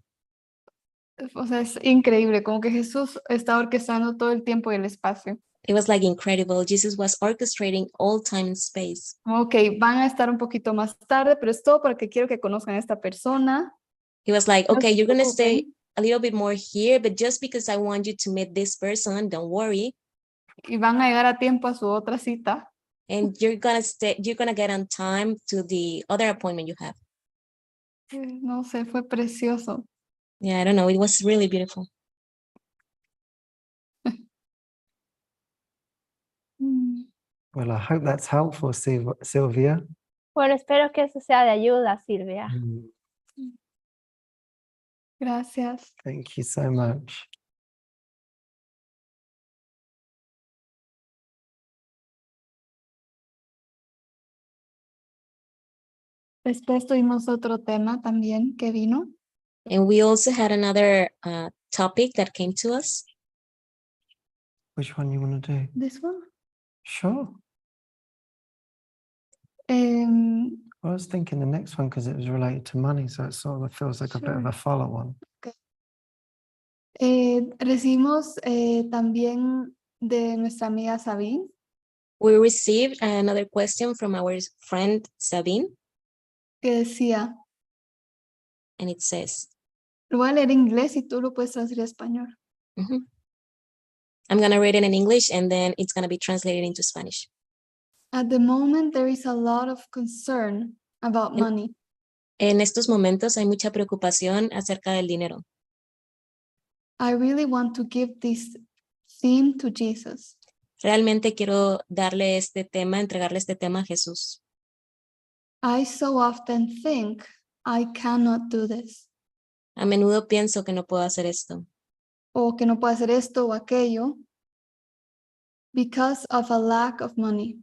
O sea, es increíble, como que Jesús está orquestando todo el tiempo y el espacio. It was like incredible. Jesus was orchestrating all time and space. Ok, van a estar un poquito más tarde, pero es todo porque quiero que conozcan a esta persona. He was like, No okay, se you're going to stay preocupen. a little bit more here, but just because I want you to meet this person, don't worry. Y van a llegar a tiempo a su otra cita. And you're going to get on time to the other appointment you have. No sé, fue precioso. Yeah, I don't know. It was really beautiful. Mm, Well, I hope that's helpful, Sylvia. Bueno, espero que eso sea de ayuda, Silvia. Gracias. Thank you so much. Después tuvimos otro tema también que vino. And we also had another topic that came to us. Which one you want to do? This one. Sure. Em, I was thinking the next one because it was related to money, so it sort of feels like a bit of Sure. a follow-on. Recibimos también de nuestra amiga Sabine, We received another question from our friend Sabine, que decía, and it says, lo voy a leer en inglés y tú lo puedes traducir a español. mhm. I'm going to read it in English and then it's going to be translated into Spanish. At the moment, there is a lot of concern about En- money. En estos momentos hay mucha preocupación acerca del dinero. I really want to give this theme to Jesus. Realmente quiero darle este tema, entregarle este tema a Jesús. I so often think I cannot do this, A menudo pienso que no puedo hacer esto o que no puedo hacer esto o aquello, because of a lack of money.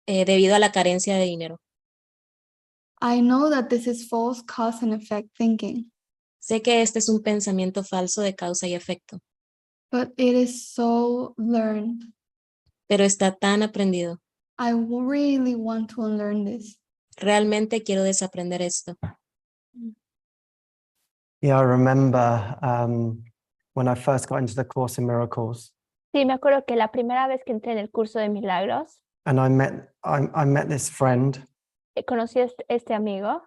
debido a la carencia de dinero. I know that this is false cause and effect thinking, Sé que este es un pensamiento falso de causa y efecto, but it is so learned. pero está tan aprendido. I really want to unlearn this. Realmente quiero desaprender esto. Yeah, I remember when I first got into the Course in Miracles, Sí, me acuerdo que la primera vez que entré en el curso de milagros, and I met this friend. conocí a este amigo.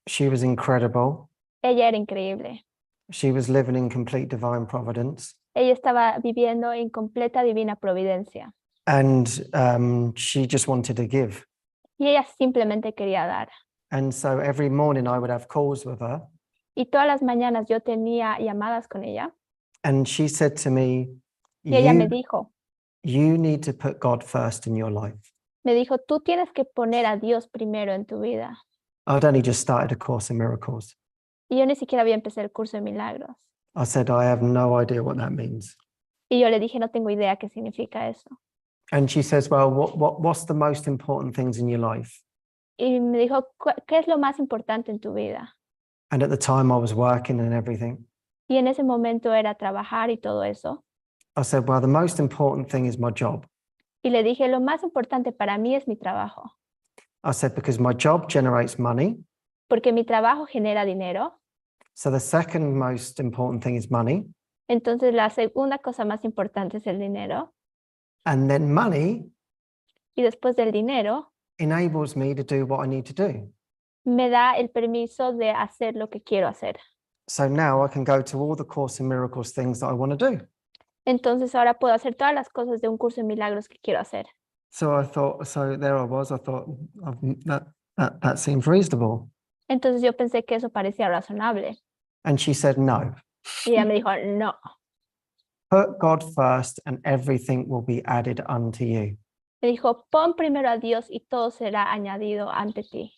She was incredible. Ella era increíble. She was living in complete divine providence, Ella estaba viviendo en completa divina providencia. and she just wanted to give. Y ella simplemente quería dar. And so every morning I would have calls with her, Y todas las mañanas yo tenía llamadas con ella. and she said to me, Y ella me dijo, you need to put God first in your life. tú tienes que poner a Dios primero en tu vida. I'd only just started a Course in Miracles. Y yo ni siquiera había empezado el curso de milagros. I said, I have no idea what that means. Y yo le dije, no tengo idea qué significa eso. And she says, well, what's the most important things in your life? Y me dijo, ¿qué es lo más importante en tu vida? And at the time I was working and everything. Y en ese momento era trabajar y todo eso. I said, well, the most important thing is my job. Y le dije, lo más importante para mí es mi trabajo. I said, because my job generates money. Porque mi trabajo genera dinero. So the second most important thing is money. Entonces la segunda cosa más importante es el dinero. And then money Y después del dinero enables me to do what I need to do. me da el permiso de hacer lo que quiero hacer. So now I can go to all the Course in Miracles things that I want to do. Entonces ahora puedo hacer todas las cosas de un curso de milagros que quiero hacer. So there I was, I thought that seems reasonable. Entonces yo pensé que eso parecía razonable. And she said, no, Y ella me dijo, no, put God first and everything will be added unto you. me dijo, pon primero a Dios y todo será añadido ante ti.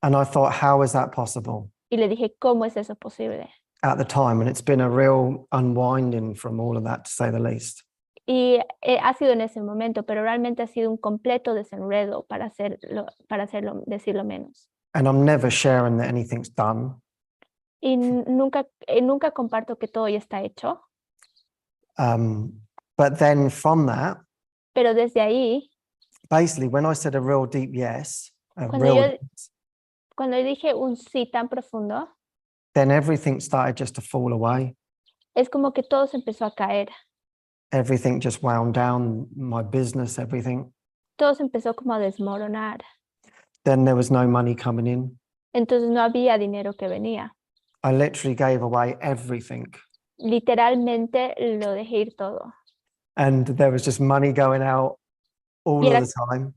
And I thought, how is that possible Y le dije, ¿cómo es eso posible? at the time? And it's been a real unwinding from all of that, to say the least. Y ha sido en ese momento, pero realmente ha sido un completo desenredo para hacerlo, decirlo menos. And I'm never sharing that anything's done. Y nunca comparto que todo ya está hecho, But then from that, pero desde ahí, basically, when I said a real deep yes, Cuando cuando dije un sí tan profundo, then everything started just to fall away. es como que todo se empezó a caer. Everything just wound down, my business, everything. Todo se empezó como a desmoronar. Then there was no money coming in. Entonces no había dinero que venía. I literally gave away everything. Literalmente lo dejé ir todo. And there was just money going out all Y of era- the time,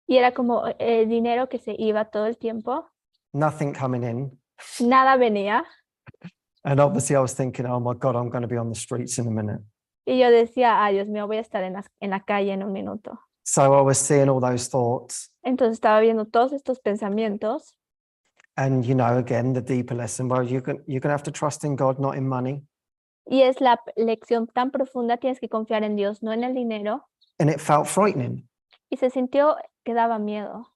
Y era como dinero que se iba todo el tiempo. nothing coming in. Nada venía. And obviously I was thinking, oh my God, I'm going to be on the streets in a minute. Y yo decía, ay, Dios mío, voy a estar en la calle en un minuto. So I was seeing all those thoughts. Entonces estaba viendo todos estos pensamientos. And, you know, again, the deeper lesson, well, you're going to have to trust in God, not in money. Y es la lección tan profunda, tienes que confiar en Dios, no en el dinero. And it felt frightening. Y se sintió que daba miedo.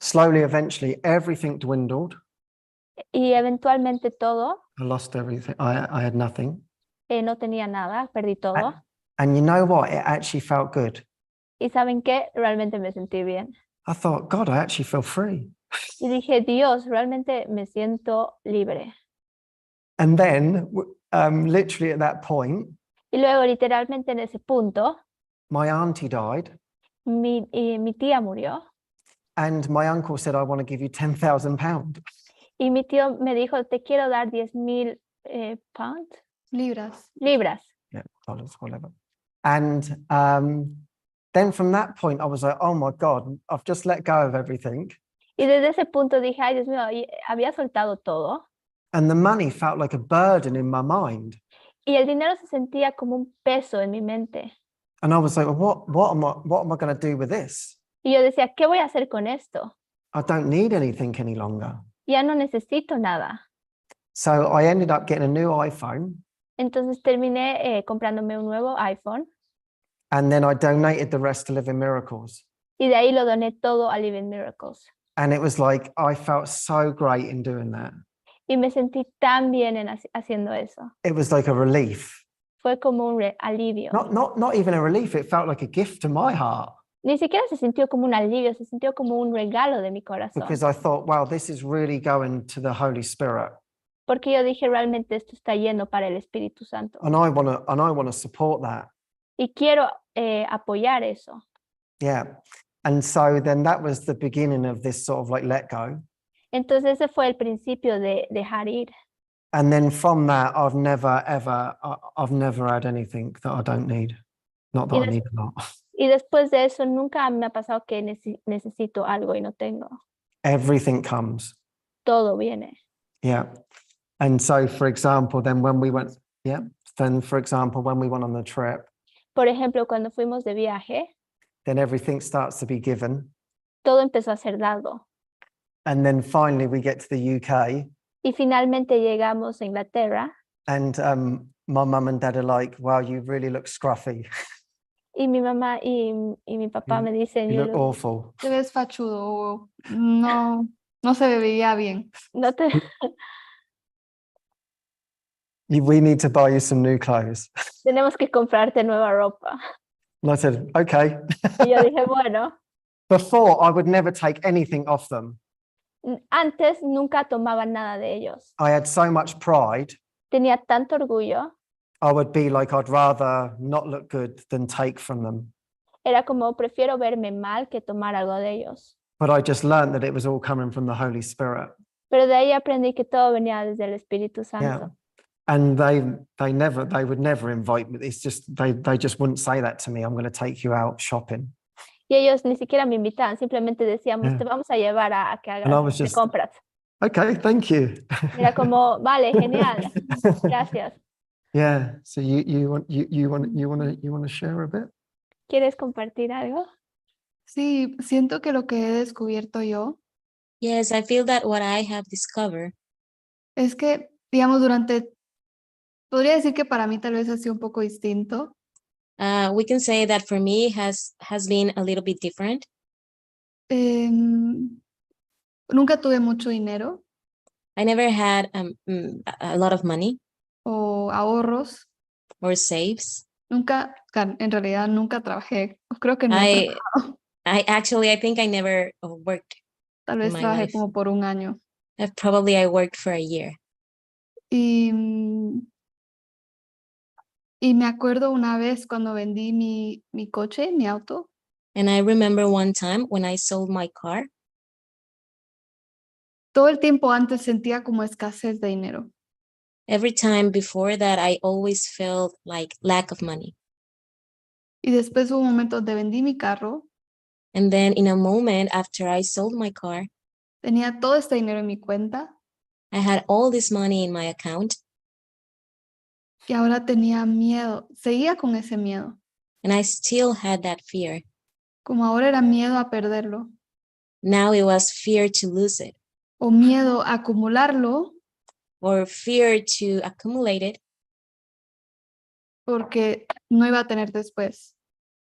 Slowly, eventually, everything dwindled. Y eventualmente todo, I lost everything. I had nothing. no tenía nada, perdí todo. And you know what? It actually felt good. Y ¿saben qué? Realmente me sentí bien. I thought, God, I actually feel free. Y dije, Dios, realmente me siento libre. And then, literally at that point, Y luego, literalmente en ese punto, my auntie died. mi tía murió. And my uncle said, I want to give you £10,000. Y mi tío me dijo, te quiero dar 10,000 pounds, Libras. libras. Yeah, dollars, whatever. And then from that point, I was like, oh my God, I've just let go of everything. Y desde ese punto dije, ay, Dios mío, y había soltado todo. And the money felt like a burden in my mind. Y el dinero se sentía como un peso en mi mente. And I was like, well, what am I going to do with this? Y yo decía, ¿qué voy a hacer con esto? I don't need anything any longer. Ya no necesito nada. So I ended up getting a new iPhone. Entonces terminé comprándome un nuevo iPhone And then I donated the rest to Living Miracles. y de ahí lo doné todo a Living Miracles. And it was like, I felt so great in doing that. Y me sentí tan bien haciendo eso. It was like a relief. Fue como un alivio. Not even a relief. It felt like a gift to my heart. Ni siquiera se sintió como un alivio, se sintió como un regalo de mi corazón. Because I thought, wow, this is really going to the Holy Spirit. Porque yo dije, realmente esto está yendo para el Espíritu Santo. And I want to support that. Y quiero apoyar eso. Yeah. And so then that was the beginning of this sort of like let go. Entonces ese fue el principio de dejar ir. And then from that, I've never had anything that I don't need. Not that I need a lot. Y después de eso nunca me ha pasado que necesito algo y no tengo. Everything comes. Todo viene. Yeah. And so, for example, then when we went on the trip, Por ejemplo, cuando fuimos de viaje, then everything starts to be given. todo empezó a ser dado. And then finally we get to the UK. Y finalmente llegamos a Inglaterra And my mum and dad are like, wow, you really look scruffy. y mi mamá y mi papá me dicen, You look awful. Te ves fachudo. No se veía bien. no te, We need to buy you some new clothes. tenemos que comprarte nueva ropa. And I said, okay. Y yo dije, bueno, Before, I would never take anything off them. antes nunca tomaba nada de ellos. I had so much pride. Tenía tanto orgullo. I would be like, I'd rather not look good than take from them. Era como, prefiero verme mal que tomar algo de ellos. But I just learned that it was all coming from the Holy Spirit. Pero de ahí aprendí que todo venía desde el Espíritu Yeah. Santo. And they would never invite me. It's just, they just wouldn't say that to me. I'm going to take you out shopping. Y ellos ni siquiera me invitaban, simplemente decíamos, Yeah. te vamos a llevar a que And I was hagas de just, compras. okay, thank you. Y era como, vale, genial, gracias. Yeah. So you want to share a bit? ¿Quieres compartir algo? Sí, siento que lo que he descubierto yo Yes, I feel that what I have discovered es que, digamos, podría decir que para mí tal vez ha sido un poco distinto. we can say that for me has been a little bit different. Nunca tuve mucho dinero I never had a lot of money o ahorros. or saves. Nunca, en realidad nunca trabajé. Creo que no he trabajado. I think I never worked. Tal in vez my trabajé life. como por un año. Probably I worked for a year. Y me acuerdo una vez cuando vendí mi coche, mi auto, And I remember one time when I sold my car, todo el tiempo antes sentía como escasez de dinero. every time before that, I always felt like lack of money. Y después hubo un momento donde vendí mi carro, And then in a moment after I sold my car, tenía todo este dinero en mi cuenta I had all this money in my account y ahora tenía miedo. Seguía con ese miedo. and I still had that fear. Como ahora era miedo a perderlo Now it was fear to lose it o miedo a acumularlo or fear to accumulate it porque no iba a tener después.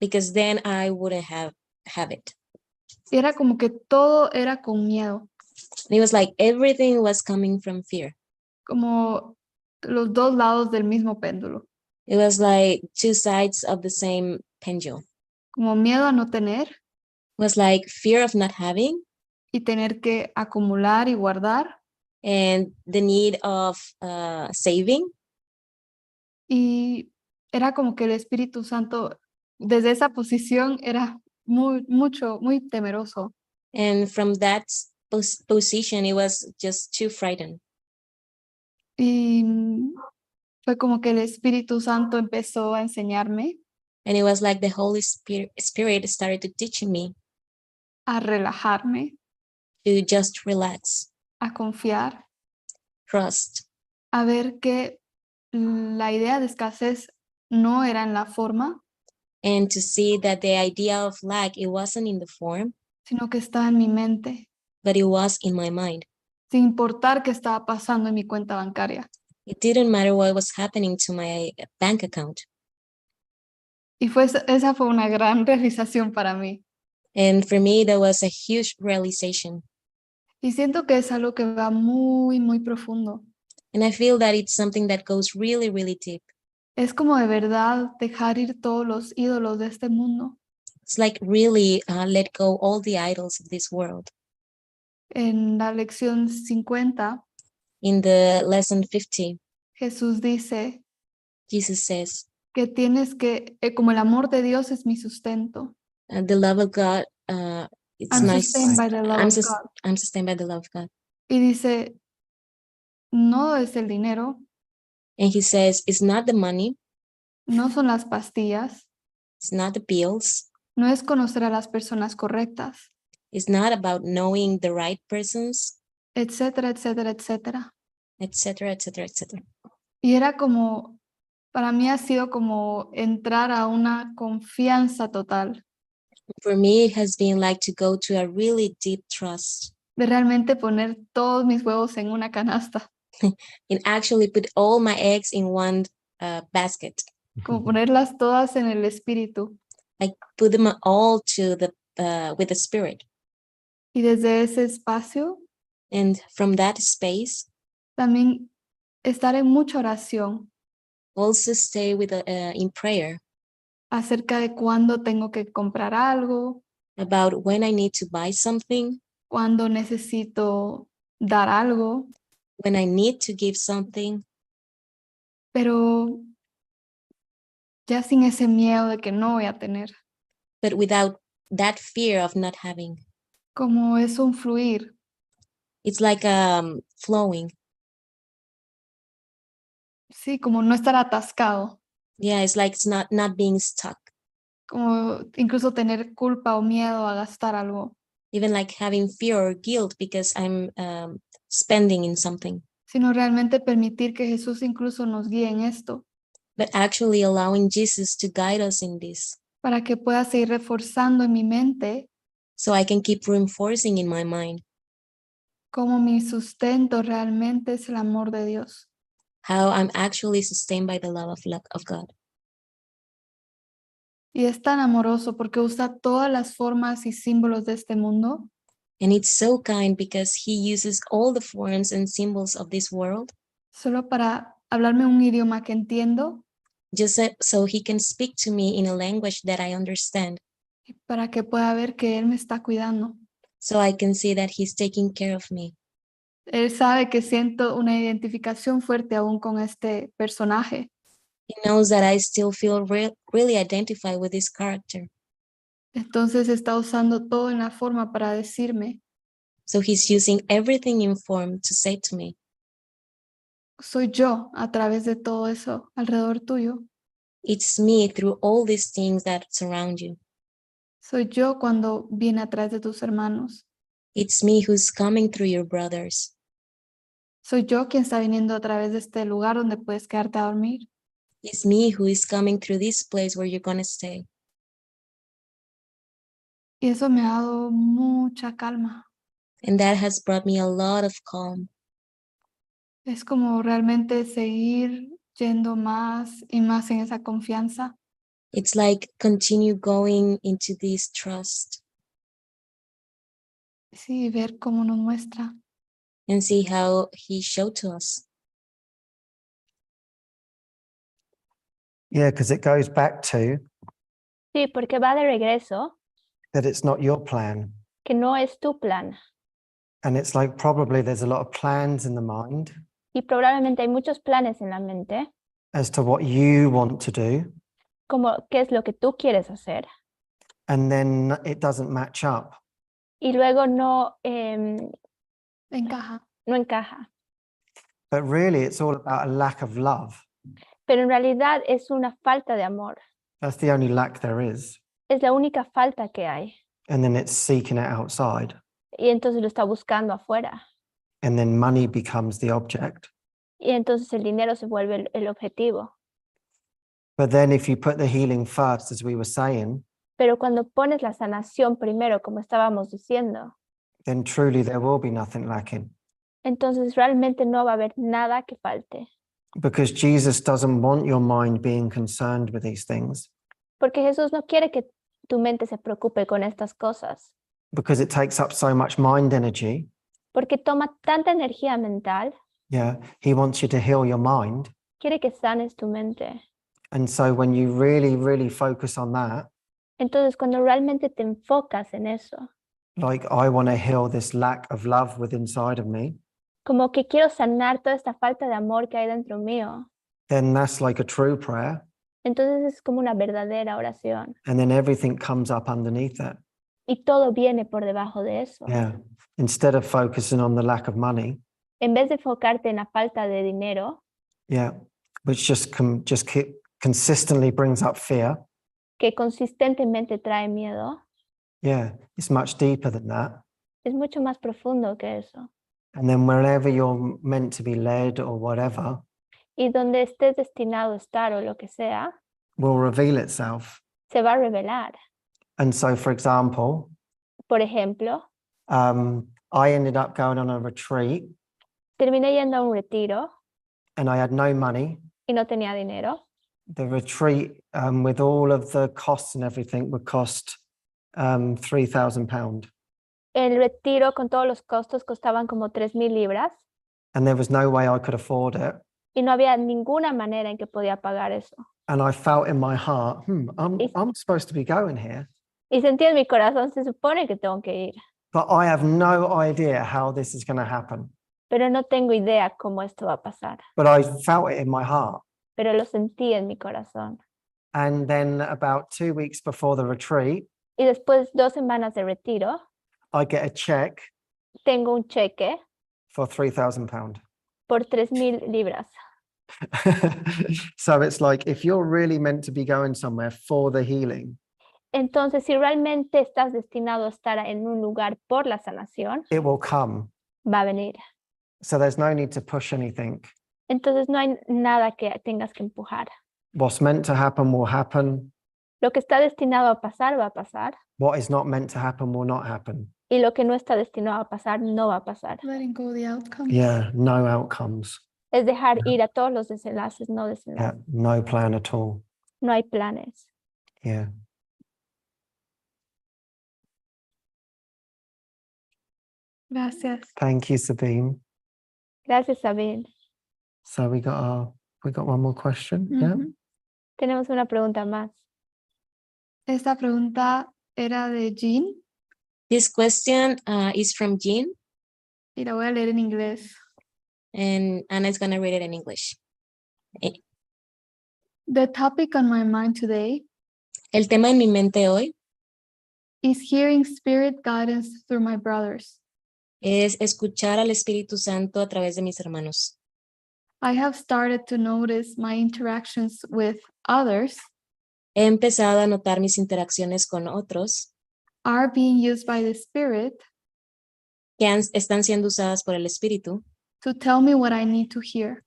because then I wouldn't have it. Y era como que todo era con miedo, And it was like everything was coming from fear. como los dos lados del mismo péndulo. It was like two sides of the same pendulum. Como miedo a no tener It was like fear of not having y tener que acumular y guardar. and the need of saving. Y era como que el Espíritu Santo desde esa posición era muy temeroso. And from that position, it was just too frightened. Y fue como que el Espíritu Santo empezó a enseñarme And it was like the Holy Spirit started to teach me a relajarme, to just relax, a confiar, trust, a ver que la idea de escasez no era en la forma, and to see that the idea of lack, it wasn't in the form, sino que estaba en mi mente, but it was in my mind. sin importar qué estaba pasando en mi cuenta bancaria. It didn't matter what was happening to my bank account. Y esa fue una gran realización para mí. And for me, that was a huge realization. Y siento que es algo que va muy profundo. And I feel that it's something that goes really, really deep. Es como de verdad dejar ir todos los ídolos de este mundo. It's like really let go all the idols of this world. En la lección 50, In the lesson 50, Jesús dice Jesus says, que tienes que, como el amor de Dios es mi sustento. the love of God, it's I'm nice. sustained by the love of God. I'm sustained by the love of God. Y dice, no es el dinero, And he says, it's not the money, no son las pastillas, it's not the bills, no es conocer a las personas correctas, it's not about knowing the right persons, etcétera, etcétera, etcétera. etc., etc., etc. Y era como, para mí ha sido como entrar a una confianza total, For me, it has been like to go to a really deep trust de realmente poner todos mis huevos en una canasta, and actually put all my eggs in one basket. como ponerlas todas en el espíritu. I put them all to the with the spirit. Y desde ese espacio And from that space, también estar en mucha oración also stay with in prayer acerca de cuándo tengo que comprar algo, about when I need to buy something, cuándo necesito dar algo, when I need to give something, pero ya sin ese miedo de que no voy a tener. but without that fear of not having. como es un fluir, It's like flowing. sí, como no estar atascado, Yeah, it's like it's not being stuck. como incluso tener culpa o miedo a gastar algo, Even like having fear or guilt because I'm spending in something, sino realmente permitir que Jesús incluso nos guíe en esto, but actually allowing Jesus to guide us in this, para que pueda seguir reforzando en mi mente so I can keep reinforcing in my mind cómo mi sustento realmente es el amor de Dios. how I'm actually sustained by the love of God. Y es tan amoroso porque usa todas las formas y símbolos de este mundo And it's so kind because he uses all the forms and symbols of this world solo para hablarme un idioma que entiendo just so he can speak to me in a language that I understand, y para que pueda ver que Él me está cuidando. so I can see that he's taking care of me. Él sabe que siento una identificación fuerte aún con este personaje. He knows that I still feel really identified with this character. Entonces está usando todo en la forma para decirme, So he's using everything in form to say to me, soy yo a través de todo eso alrededor tuyo. it's me through all these things that surround you. Soy yo cuando viene atrás de tus hermanos. It's me who's coming through your brothers. Soy yo quien está viniendo a través de este lugar donde puedes quedarte a dormir. It's me who is coming through this place where you're going to stay. Y eso me ha dado mucha calma. And that has brought me a lot of calm. Es como realmente seguir yendo más y más en esa confianza. It's like continue going into this trust Sí, ver cómo nos muestra. and see how he showed to us. Yeah, because it goes back to Sí, porque va de regreso that it's not your plan. que no es tu plan. And it's like probably there's a lot of plans in the mind Y probablemente hay muchos planes en la mente, as to what you want to do. como qué es lo que tú quieres hacer. And then it doesn't match up. Y luego no Encaja. encaja. But really, it's all about a lack of love. Pero en realidad es una falta de amor. That's the only lack there is. Es la única falta que hay. And then it's seeking it outside. Y entonces lo está buscando afuera. And then money becomes the object. Y entonces el dinero se vuelve el objetivo. But then if you put the healing first, as we were saying, Pero cuando pones la sanación primero, como estábamos diciendo, then truly there will be nothing lacking. entonces realmente no va a haber nada que falte. Because Jesus doesn't want your mind being concerned with these things. Porque Jesús no quiere que tu mente se preocupe con estas cosas. Because it takes up so much mind energy. Porque toma tanta energía mental. Yeah. He wants you to heal your mind. Quiere que sanes tu mente. And so when you really, really focus on that, Entonces cuando realmente te enfocas en eso, like I want to heal this lack of love within inside of me, como que quiero sanar toda esta falta de amor que hay dentro mío, then that's like a true prayer. entonces es como una verdadera oración. And then everything comes up underneath that. Y todo viene por debajo de eso. Yeah. Instead of focusing on the lack of money, En vez de enfocarte en la falta de dinero, yeah, which just consistently brings up fear. que consistentemente trae miedo, Yeah, it's much deeper than that. es mucho más profundo que eso. And then wherever you're meant to be led or whatever, Y donde estés destinado a estar o lo que sea, will reveal itself. se va a revelar. And so, for example, Por ejemplo, I ended up going on a retreat terminé yendo a un retiro and I had no money. y no tenía dinero. The retreat, with all of the costs and everything, would cost £3,000. El retiro con todos los costos costaban como 3,000 libras And there was no way I could afford it. y no había ninguna manera en que podía pagar eso. And I felt in my heart, I'm supposed to be going here, Y sentí en mi corazón, se supone que tengo que ir, but I have no idea how this is going to happen. pero no tengo idea cómo esto va a pasar. But I felt it in my heart. Pero lo sentí en mi corazón. And then about 2 weeks before the retreat, Y después 2 semanas de retiro, I get a check tengo un cheque for £3,000. por 3,000 libras. So it's like if you're really meant to be going somewhere for the healing, Entonces, si realmente estás destinado a estar en un lugar por la sanación, it will come. va a venir. So there's no need to push anything. Entonces, no hay nada que tengas que empujar. What's meant to happen will happen. Lo que está destinado a pasar, va a pasar. What is not meant to happen will not happen. Y lo que no está destinado a pasar, no va a pasar. Letting go of the outcome. Yeah, no outcomes. Es dejar ir a todos los desenlaces, no Yeah, desenlaces. no plan at all. No hay planes. Yeah. Gracias. Thank you, Sabine. Gracias, Sabine. So we got one more question. Yeah. Ujú. Tenemos una pregunta más. Esta pregunta era de Jean This question is from Jean, y la voy a leer en inglés. and Anna is going to read it in English. The topic on my mind today El tema en mi mente hoy is hearing spirit guidance through my brothers. es escuchar al Espíritu Santo a través de mis hermanos. I have started to notice my interactions with others He empezado a notar mis interacciones con otros are being used by the Spirit que están siendo usadas por el Espíritu to tell me what I need to hear.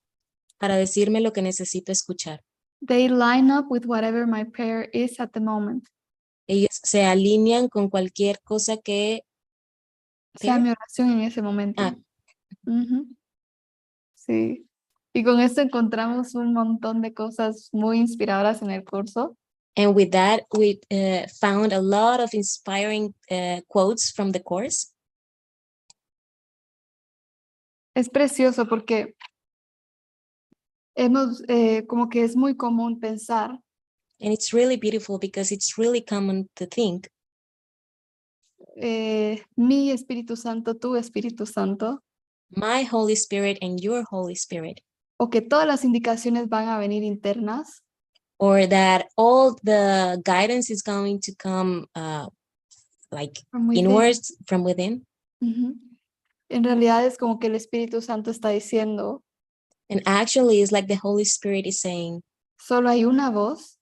para decirme lo que necesito escuchar. They line up with whatever my prayer is at the moment. Ellos se alinean con cualquier cosa que Sea mi oración en ese momento. Ah. Ujú. Sí. Y con esto encontramos un montón de cosas muy inspiradoras en el curso. And with that, we found a lot of inspiring quotes from the course. Es precioso porque como que es muy común pensar And it's really beautiful because it's really common to think mi Espíritu Santo, tu Espíritu Santo, my Holy Spirit and your Holy Spirit, o que todas las indicaciones van a venir internas, or that all the guidance is going to come like from within. inwards from within. Ujú. En realidad es como que el Espíritu Santo está diciendo, And actually, it's like the Holy Spirit is saying, solo hay una voz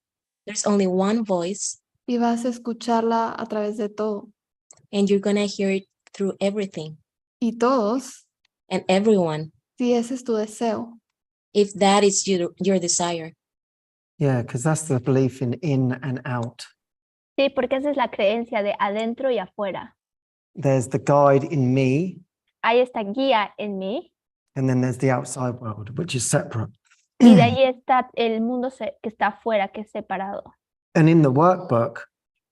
there's only one voice, y vas a escucharla a través de todo. and you're going to hear it through everything Y todos, and everyone, si ese es tu deseo. if that is your desire. Yeah, because that's the belief in and out. Sí, porque esa es la creencia de adentro y afuera. There's the guide in me, Hay esta guía en mí and then there's the outside world, which is separate. y de ahí está el mundo que está afuera, que es separado. And in the workbook,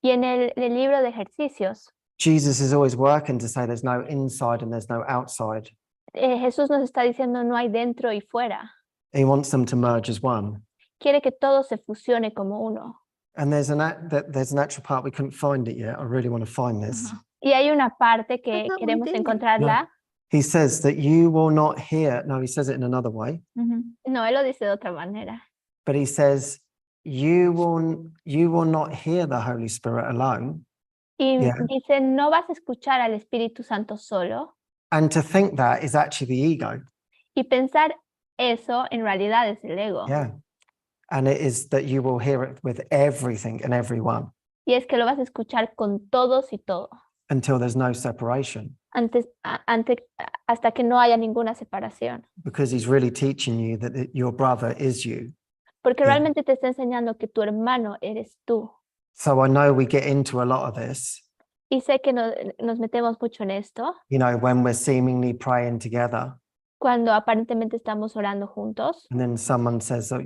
Y en el libro de ejercicios, Jesus is always working to say there's no inside and there's no outside. Jesús nos está diciendo no hay dentro y fuera. He wants them to merge as one. Quiere que todo se fusione como uno. And there's an actual part, we couldn't find it yet. I really want to find this. Y hay una parte que I thought we queremos did. encontrarla. He says that you will not hear, no, he says it in another way, Ujú. No, él lo dice de otra manera. but he says you will not hear the Holy Spirit alone. Y Yeah. dice, no vas a escuchar al Espíritu Santo solo. And to think that is actually the ego. Y pensar eso en realidad es el ego. Yeah. And it is that you will hear it with everything and everyone Y es que lo vas a escuchar con todos y todo. until there's no separation, Hasta que no haya ninguna separación. because he's really teaching you that your brother is you. Porque Yeah. realmente te está enseñando que tu hermano eres tú. So I know we get into a lot of this, Y sé que nos metemos mucho en esto when we're seemingly praying together cuando aparentemente estamos orando juntos and then someone says, "Oh,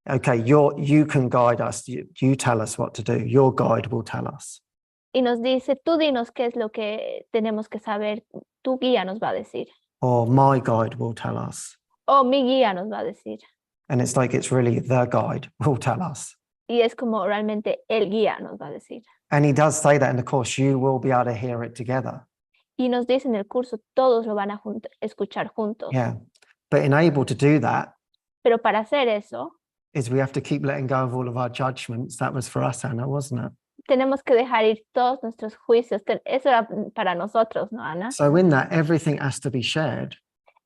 okay, you can guide us. You tell us what to do. Your guide will tell us." y nos dice, tú dinos qué es lo que tenemos que saber, tu guía nos va a decir, Or my guide will tell us. o mi guía nos va a decir. And it's like it's really the guide will tell us. Y es como realmente el guía nos va a decir. And he does say that in the course, you will be able to hear it together. Y nos dice en el curso, todos lo van a escuchar juntos. Yeah. But able to do that Pero para hacer eso, is we have to keep letting go of all of our judgments. That was for us, Anna, wasn't it? tenemos que dejar ir todos nuestros juicios. Eso era para nosotros, ¿no, Ana? So in that, everything has to be shared,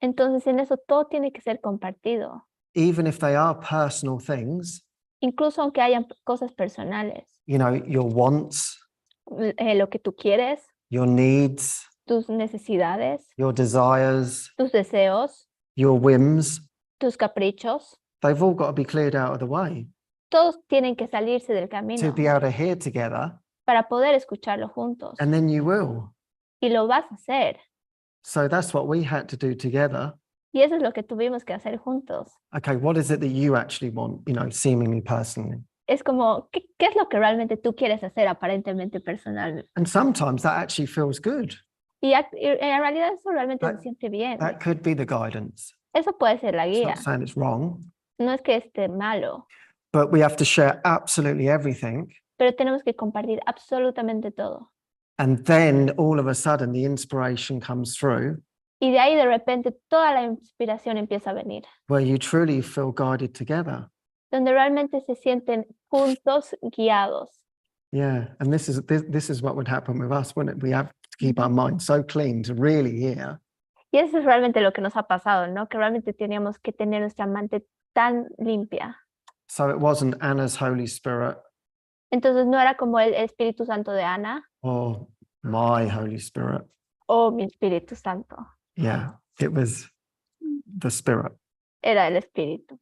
Entonces, en eso todo tiene que ser compartido, even if they are personal things, incluso aunque hayan cosas personales. you know, your wants, Lo que tú quieres, your needs, tus necesidades, your desires, tus deseos, your whims, tus caprichos, they've all got to be cleared out of the way todos tienen que salirse del to camino be able to hear together, para poder escucharlo juntos. and then you will. Y lo vas a hacer. So that's what we had to do together. Y eso es lo que tuvimos que hacer juntos. Okay, what is it that you actually want, you know, seemingly personally? Es como, ¿qué es lo que realmente tú quieres hacer aparentemente personal? And sometimes that actually feels good. Y en realidad eso realmente se siente bien. That could be the guidance. Eso puede ser la It's guía. not saying it's wrong, No es que esté malo, but we have to share absolutely everything. pero tenemos que compartir absolutamente todo. And then all of a sudden the inspiration comes through Y de ahí de repente toda la inspiración empieza a venir, where you truly feel guided together. donde realmente se sienten juntos, guiados. Yeah, and this is what would happen with us, wouldn't it? We have to keep our minds so clean to really hear. Y eso es realmente lo que nos ha pasado, ¿no? Que realmente teníamos que tener nuestra mente tan limpia. So it wasn't Anna's Holy Spirit Entonces no era como el Espíritu Santo de Ana or my Holy Spirit. o mi Espíritu Santo. Yeah, it was the Spirit. Era el Espíritu.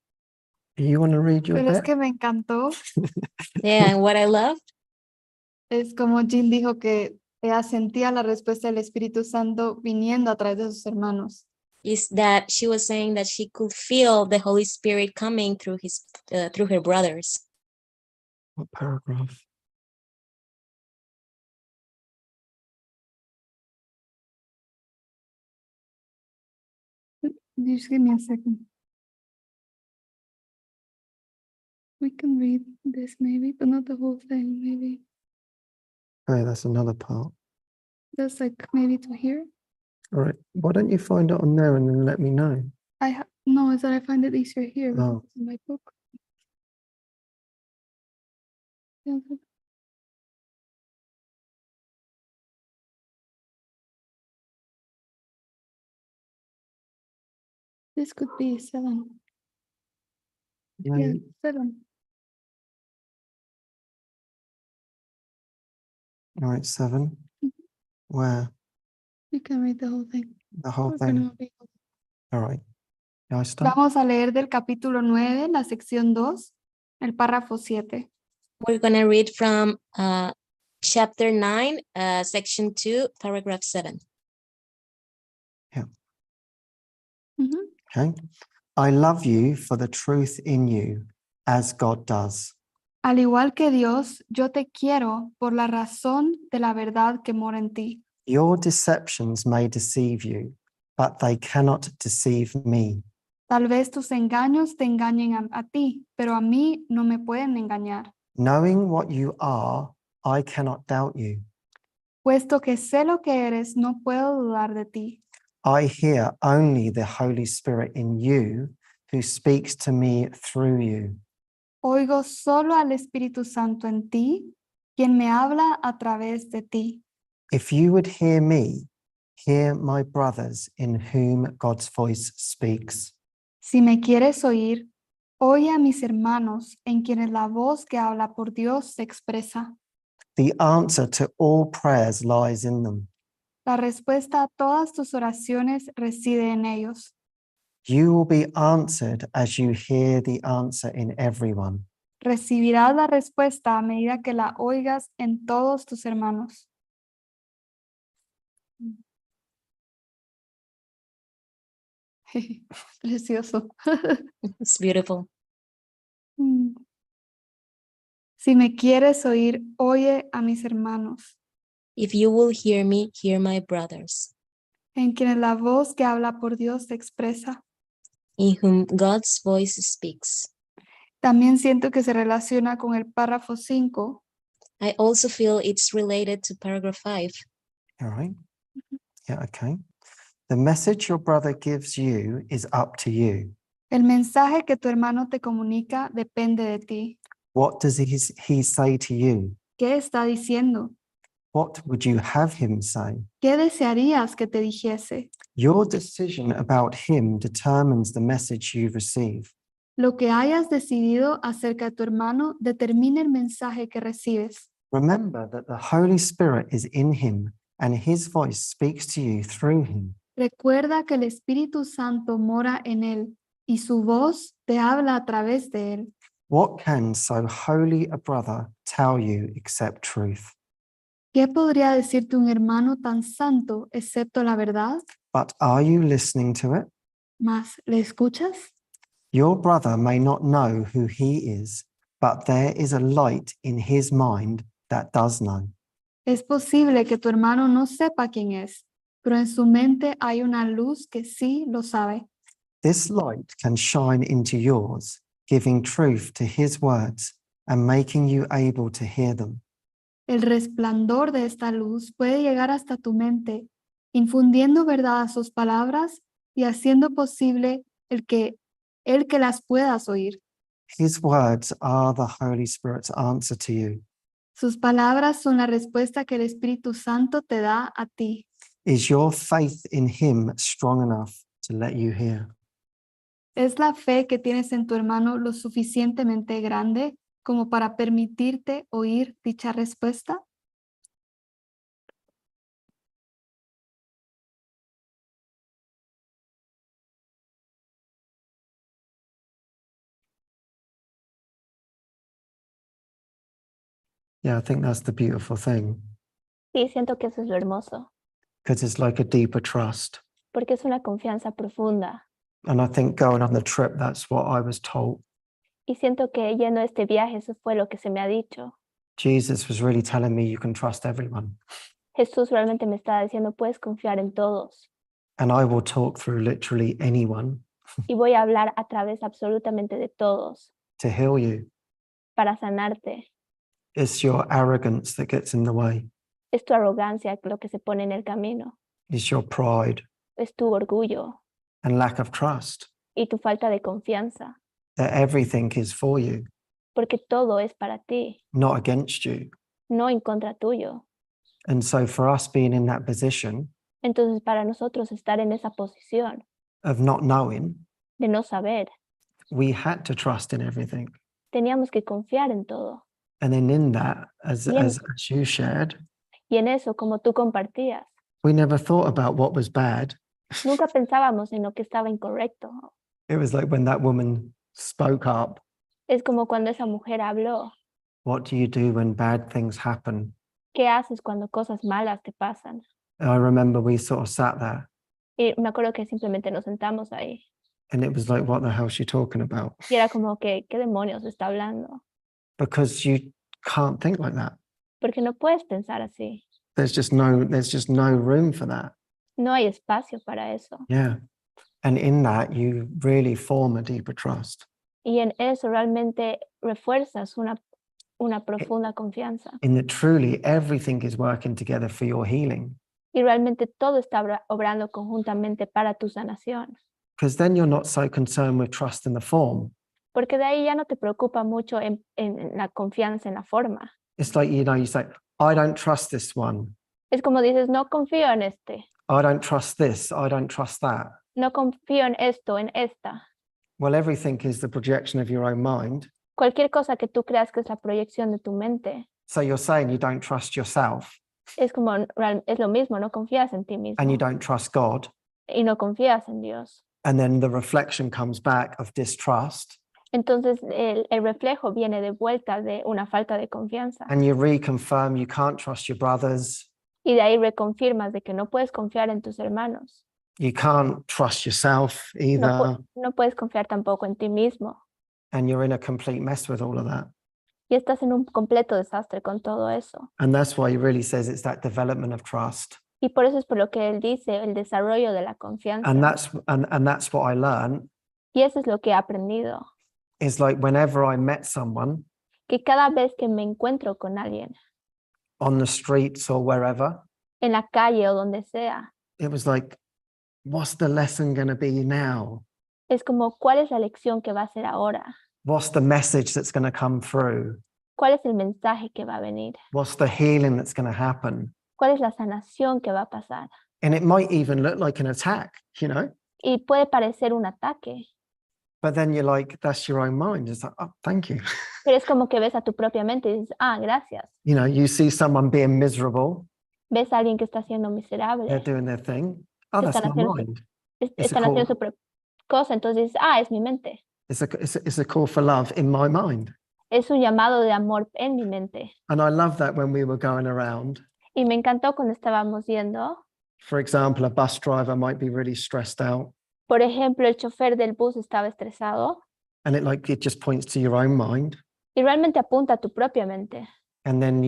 You want to read your Pero es bit? que me encantó. Yeah, and what I loved Es como Jill dijo que ella sentía la respuesta del Espíritu Santo viniendo a través de sus hermanos. is that she was saying that she could feel the Holy Spirit coming through through her brothers. What paragraph? Just give me a second. We can read this maybe, but not the whole thing, maybe. Oh, that's another part. That's like maybe to here. All right. Why don't you find it on there and then let me know? No, it's that I find it easier here because Oh. it's in my book. Yeah, this could be 7. Yeah, 7. All right, 7. Mhm. Where? You can read the whole thing. The whole Or thing. no, we- All right. Can I start? Vamos a leer del capítulo 9, la sección 2, el párrafo 7. We're going to read from chapter 9, section 2, paragraph 7. Ujú. Okay. I love you for the truth in you, as God does. Al igual que Dios, yo te quiero por la razón de la verdad que mora en ti. Your deceptions may deceive you, but they cannot deceive me. Tal vez tus engaños te engañen a ti, pero a mí no me pueden engañar. Knowing what you are, I cannot doubt you. Puesto que sé lo que eres, no puedo dudar de ti. I hear only the Holy Spirit in you who speaks to me through you. Oigo solo al Espíritu Santo en ti, quien me habla a través de ti. If you would hear me, hear my brothers in whom God's voice speaks. Si me quieres oír, oye a mis hermanos en quienes la voz que habla por Dios se expresa. The answer to all prayers lies in them. La respuesta a todas tus oraciones reside en ellos. You will be answered as you hear the answer in everyone. Recibirás la respuesta a medida que la oigas en todos tus hermanos. Precioso. It's beautiful. Si me quieres oír, oye a mis hermanos, If you will hear me, hear my brothers, en quienes la voz que habla por Dios se expresa. in whom God's voice speaks. También siento que se relaciona con el párrafo 5. I also feel it's related to paragraph 5. All right? Yeah, okay. The message your brother gives you is up to you. El mensaje que tu hermano te comunica depende de ti. What does he say to you? ¿Qué está diciendo? What would you have him say? ¿Qué desearías que te dijese? Your decision about him determines the message you receive. Lo que hayas decidido acerca de tu hermano determina el mensaje que recibes. Remember that the Holy Spirit is in him and his voice speaks to you through him. Recuerda que el Espíritu Santo mora en él y su voz te habla a través de él. What can so holy a brother tell you except truth? ¿Qué podría decirte un hermano tan santo excepto la verdad? But are you listening to it? ¿Mas le escuchas? Your brother may not know who he is, but there is a light in his mind that does know. Es posible que tu hermano no sepa quién es, pero en su mente hay una luz que sí lo sabe. This light can shine into yours, giving truth to his words and making you able to hear them. El resplandor de esta luz puede llegar hasta tu mente, infundiendo verdad a sus palabras y haciendo posible el que las puedas oír. His words are the Holy Spirit's answer to you. Sus palabras son la respuesta que el Espíritu Santo te da a ti. Is your faith in him strong enough to let you hear? ¿Es la fe que tienes en tu hermano lo suficientemente grande como para permitirte oír dicha respuesta? Yeah, I think that's the beautiful thing, Sí, siento que eso es lo hermoso, because it's like a deeper trust. porque es una confianza profunda. And I think going on the trip, that's what I was told. Y siento que yendo a este viaje, eso fue lo que se me ha dicho. Jesus was really telling me you can trust everyone. Jesús realmente me estaba diciendo, puedes confiar en todos. And I will talk through literally anyone Y voy a hablar a través absolutamente de todos to heal you. para sanarte. It's your arrogance that gets in the way. Es tu arrogancia lo que se pone en el camino. It's your pride Es tu orgullo and lack of trust y tu falta de confianza. that everything is for you, Porque todo es para ti, not against you. no en contra tuyo. And so for us being in that position Entonces, para nosotros estar en esa posición of not knowing, de no saber, we had to trust in everything. teníamos que confiar en todo. And then in that, as you shared, Y en eso, como tú compartías, we never thought about what was bad. nunca pensábamos en lo que estaba incorrecto. It was like when that woman spoke up, Es como cuando esa mujer habló. what do you do when bad things happen? ¿Qué haces cuando cosas malas te pasan? And I remember we sort of sat there Y me acuerdo que simplemente nos sentamos ahí. and it was like, what the hell is she talking about? Y era como que, ¿qué demonios está hablando? Because you can't think like that. Porque no puedes pensar así. There's just no room for that. No hay espacio para eso. Yeah. And in that, you really form a deeper trust. Y en eso realmente refuerzas una profunda confianza. In that truly everything is working together for your healing. Y realmente todo está obrando conjuntamente para tu sanación. Because then you're not so concerned with trust in the form. Porque de ahí ya no te preocupa mucho en la confianza en la forma. It's like, you say, I don't trust this one. Es como dices, no confío en este, I don't trust this. I don't trust that. no confío en esto, en esta. Well, everything is the projection of your own mind. Cualquier cosa que tú creas que es la proyección de tu mente, So you're saying you don't trust yourself es como, es lo mismo, no confías en ti mismo and you don't trust God. y no confías en Dios. And then the reflection comes back of distrust Entonces el reflejo viene de vuelta de una falta de confianza and you reconfirm you can't trust your brothers. y de ahí reconfirmas de que no puedes confiar en tus hermanos. You can't trust yourself either. No puedes confiar tampoco en ti mismo And you're in a complete mess with all of that. y estás en un completo desastre con todo eso. And that's why he really says it's that development of trust. Y por eso es por lo que él dice el desarrollo de la confianza. And that's what I learned. Y eso es lo que he aprendido. Is like whenever I met someone Que cada vez que me encuentro con alguien on the streets or wherever, en la calle o donde sea, it was like, what's the lesson going to be now? es como, ¿cuál es la lección que va a ser ahora? What's the message that's going to come through? ¿Cuál es el mensaje que va a venir? What's the healing that's going to happen? ¿Cuál es la sanación que va a pasar? And it might even look like an attack, you know, Y puede parecer un ataque, but then you're like, that's your own mind. It's like, oh, thank you. pero es como que ves a tu propia mente y dices, ah, gracias. You know, you see someone being miserable, Ves a alguien que está siendo they're miserable, doing their thing. Oh, que that's están my haciendo, mind. It's a están haciendo call. su propia cosa, entonces dices, ah, es mi mente. It's a call for love in my mind. Es un llamado de amor en mi mente. And I love that when we were going around. Y me encantó cuando estábamos yendo. For example, a bus driver might be really stressed out, Por ejemplo, el chofer del bus estaba estresado and it just points to your own mind. y realmente apunta a tu propia mente. And then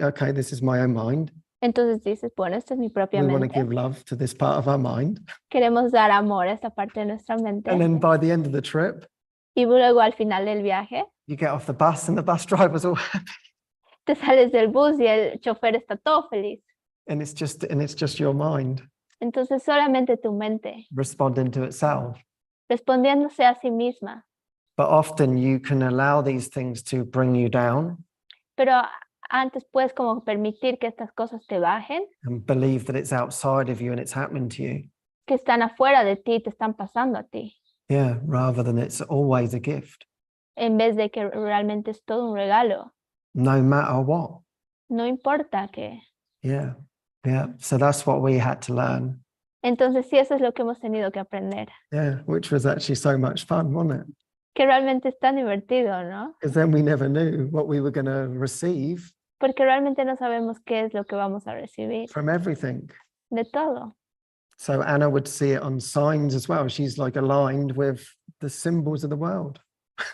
okay, this is my own mind. Entonces dices, bueno, esta es mi propia We want to mente. give love to this part of our mind. Queremos dar amor a esta parte de nuestra mente. And then by the end of the trip, Y luego al final del viaje, you get off the bus and the bus driver's all happy. te sales del bus y el chofer está todo feliz. And it's just your mind Entonces solamente tu mente, responding to itself. respondiéndose a sí misma. But often you can allow these things to bring you down Pero antes puedes como permitir que estas cosas te bajen, and believe that it's outside of you and it's happening to you. que están afuera de ti, te están pasando a ti, Yeah, rather than it's always a gift, en vez de que realmente es todo un regalo. no matter what. No importa que. Yeah, yeah. So that's what we had to learn. Entonces sí, eso es lo que hemos tenido que aprender. Yeah, which was actually so much fun, wasn't it? Que realmente es tan divertido, ¿no? Because then we never knew what we were going to receive Porque realmente no sabemos qué es lo que vamos a recibir. from everything. De todo. So Anna would see it on signs as well. She's like aligned with the symbols of the world.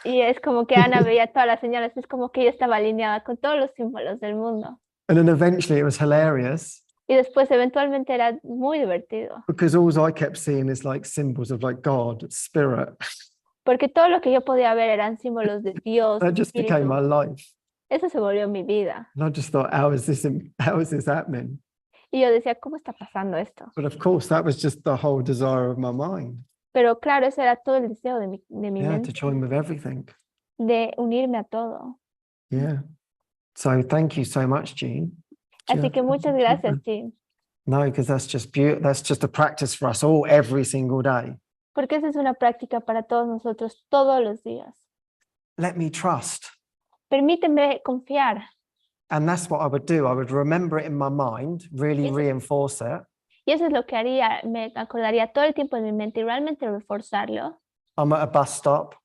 Y es como que Ana veía todas las señales, es como que ella estaba alineada con todos los símbolos del mundo. And then eventually it was hilarious Y después eventualmente era muy divertido. because all I kept seeing is like symbols of like God, spirit. Porque todo lo que yo podía ver eran símbolos de Dios. That just became my espíritu. life. Eso se volvió mi vida. And I just thought, how is this happening? Y yo decía, ¿cómo está pasando esto? But of course, that was just the whole desire of my mind. Pero claro, ese era todo el deseo de mi Yeah, to mente, join with everything. de unirme a todo. Yeah. So thank you so much, Jean. Do you Así have que muchas something to gracias, add? Jim. No, because that's just beautiful. That's just a practice for us all every single day. Porque esa es una práctica para todos nosotros todos los días. Let me trust. Permíteme confiar. And that's what I would do. I would remember it in my mind, really Yes. reinforce it. Y eso es lo que haría, me acordaría todo el tiempo en mi mente y realmente reforzarlo. I'm at a bus stop.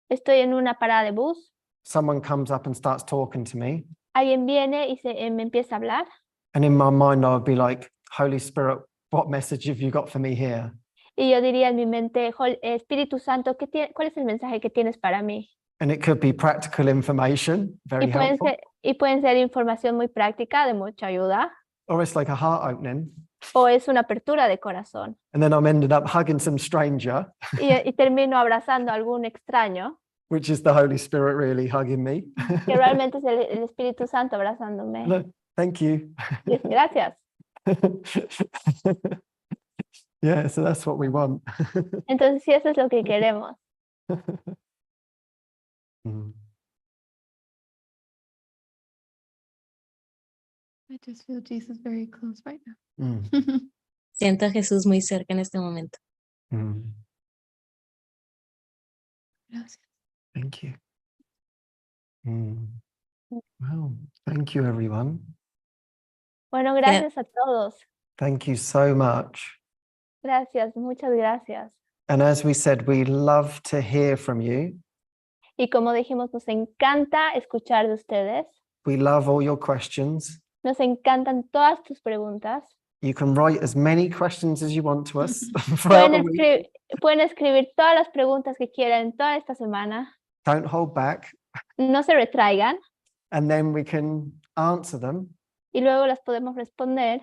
Estoy en una parada de bus, Someone comes up and starts talking to me. alguien viene y me empieza a hablar. And in my mind, I would be like, Holy Spirit, what message have you got for me here? Y yo diría en mi mente, Espíritu Santo, ¿cuál es el mensaje que tienes para mí? And it could be practical information, very helpful. Y pueden ser información muy práctica, de mucha ayuda, Or it's like a heart opening. o es una apertura de corazón. And then I'm ended up hugging some stranger, Y termino abrazando a algún extraño, which is the Holy Spirit really hugging me. que realmente es el Espíritu Santo abrazándome. No, thank you. Y gracias. Yeah, so that's what we want. Entonces, sí, eso es lo que queremos. Mm. I just feel Jesus very close right now. Mm. Siento a Jesús muy cerca en este momento. Mm. Gracias. Thank you. Mm. Well, thank you, everyone. Bueno, gracias a todos. Thank you so much. Gracias, muchas gracias. And as we said, we love to hear from you. Y como dijimos, nos encanta escuchar de ustedes. We love all your questions. Nos encantan todas tus preguntas. You can write as many questions as you want to us throughout the week. Pueden escribir todas las preguntas que quieran toda esta semana. Don't hold back. No se retraigan And then we can answer them. y luego las podemos responder.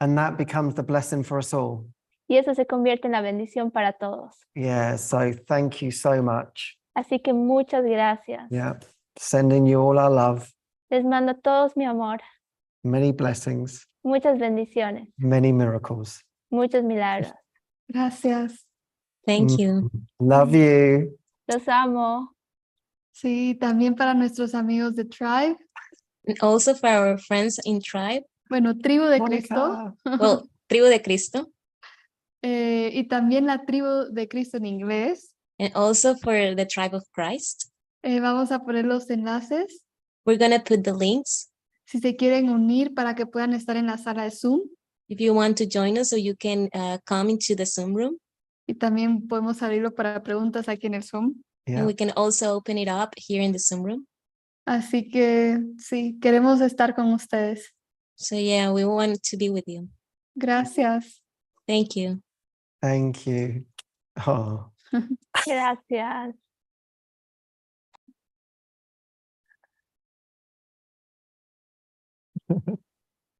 And that becomes the blessing for us all. Y eso se convierte en la bendición para todos. Yeah, so thank you so much. Así que muchas gracias. Yeah, sending you all our love, Les mando a todos mi amor, many blessings, muchas bendiciones, many miracles. muchos milagros. Gracias. Thank you. Love you. Los amo. Sí, también para nuestros amigos de Tribe. And also for our friends in Tribe, Bueno, Tribu de Cristo. Monica. well, Tribu de Cristo, Y también la Tribu de Cristo en inglés. and also for the Tribe of Christ. Vamos a poner los enlaces We're going to put the links si se quieren unir para que puedan estar en la sala de Zoom. if you want to join us, so you can come into the Zoom room. Y también podemos abrirlo para preguntas aquí en el Zoom. And Yeah. we can also open it up here in the Zoom room. Así que sí, queremos estar con ustedes. So yeah, we want to be with you. Gracias. Thank you. Thank you. Oh. Gracias.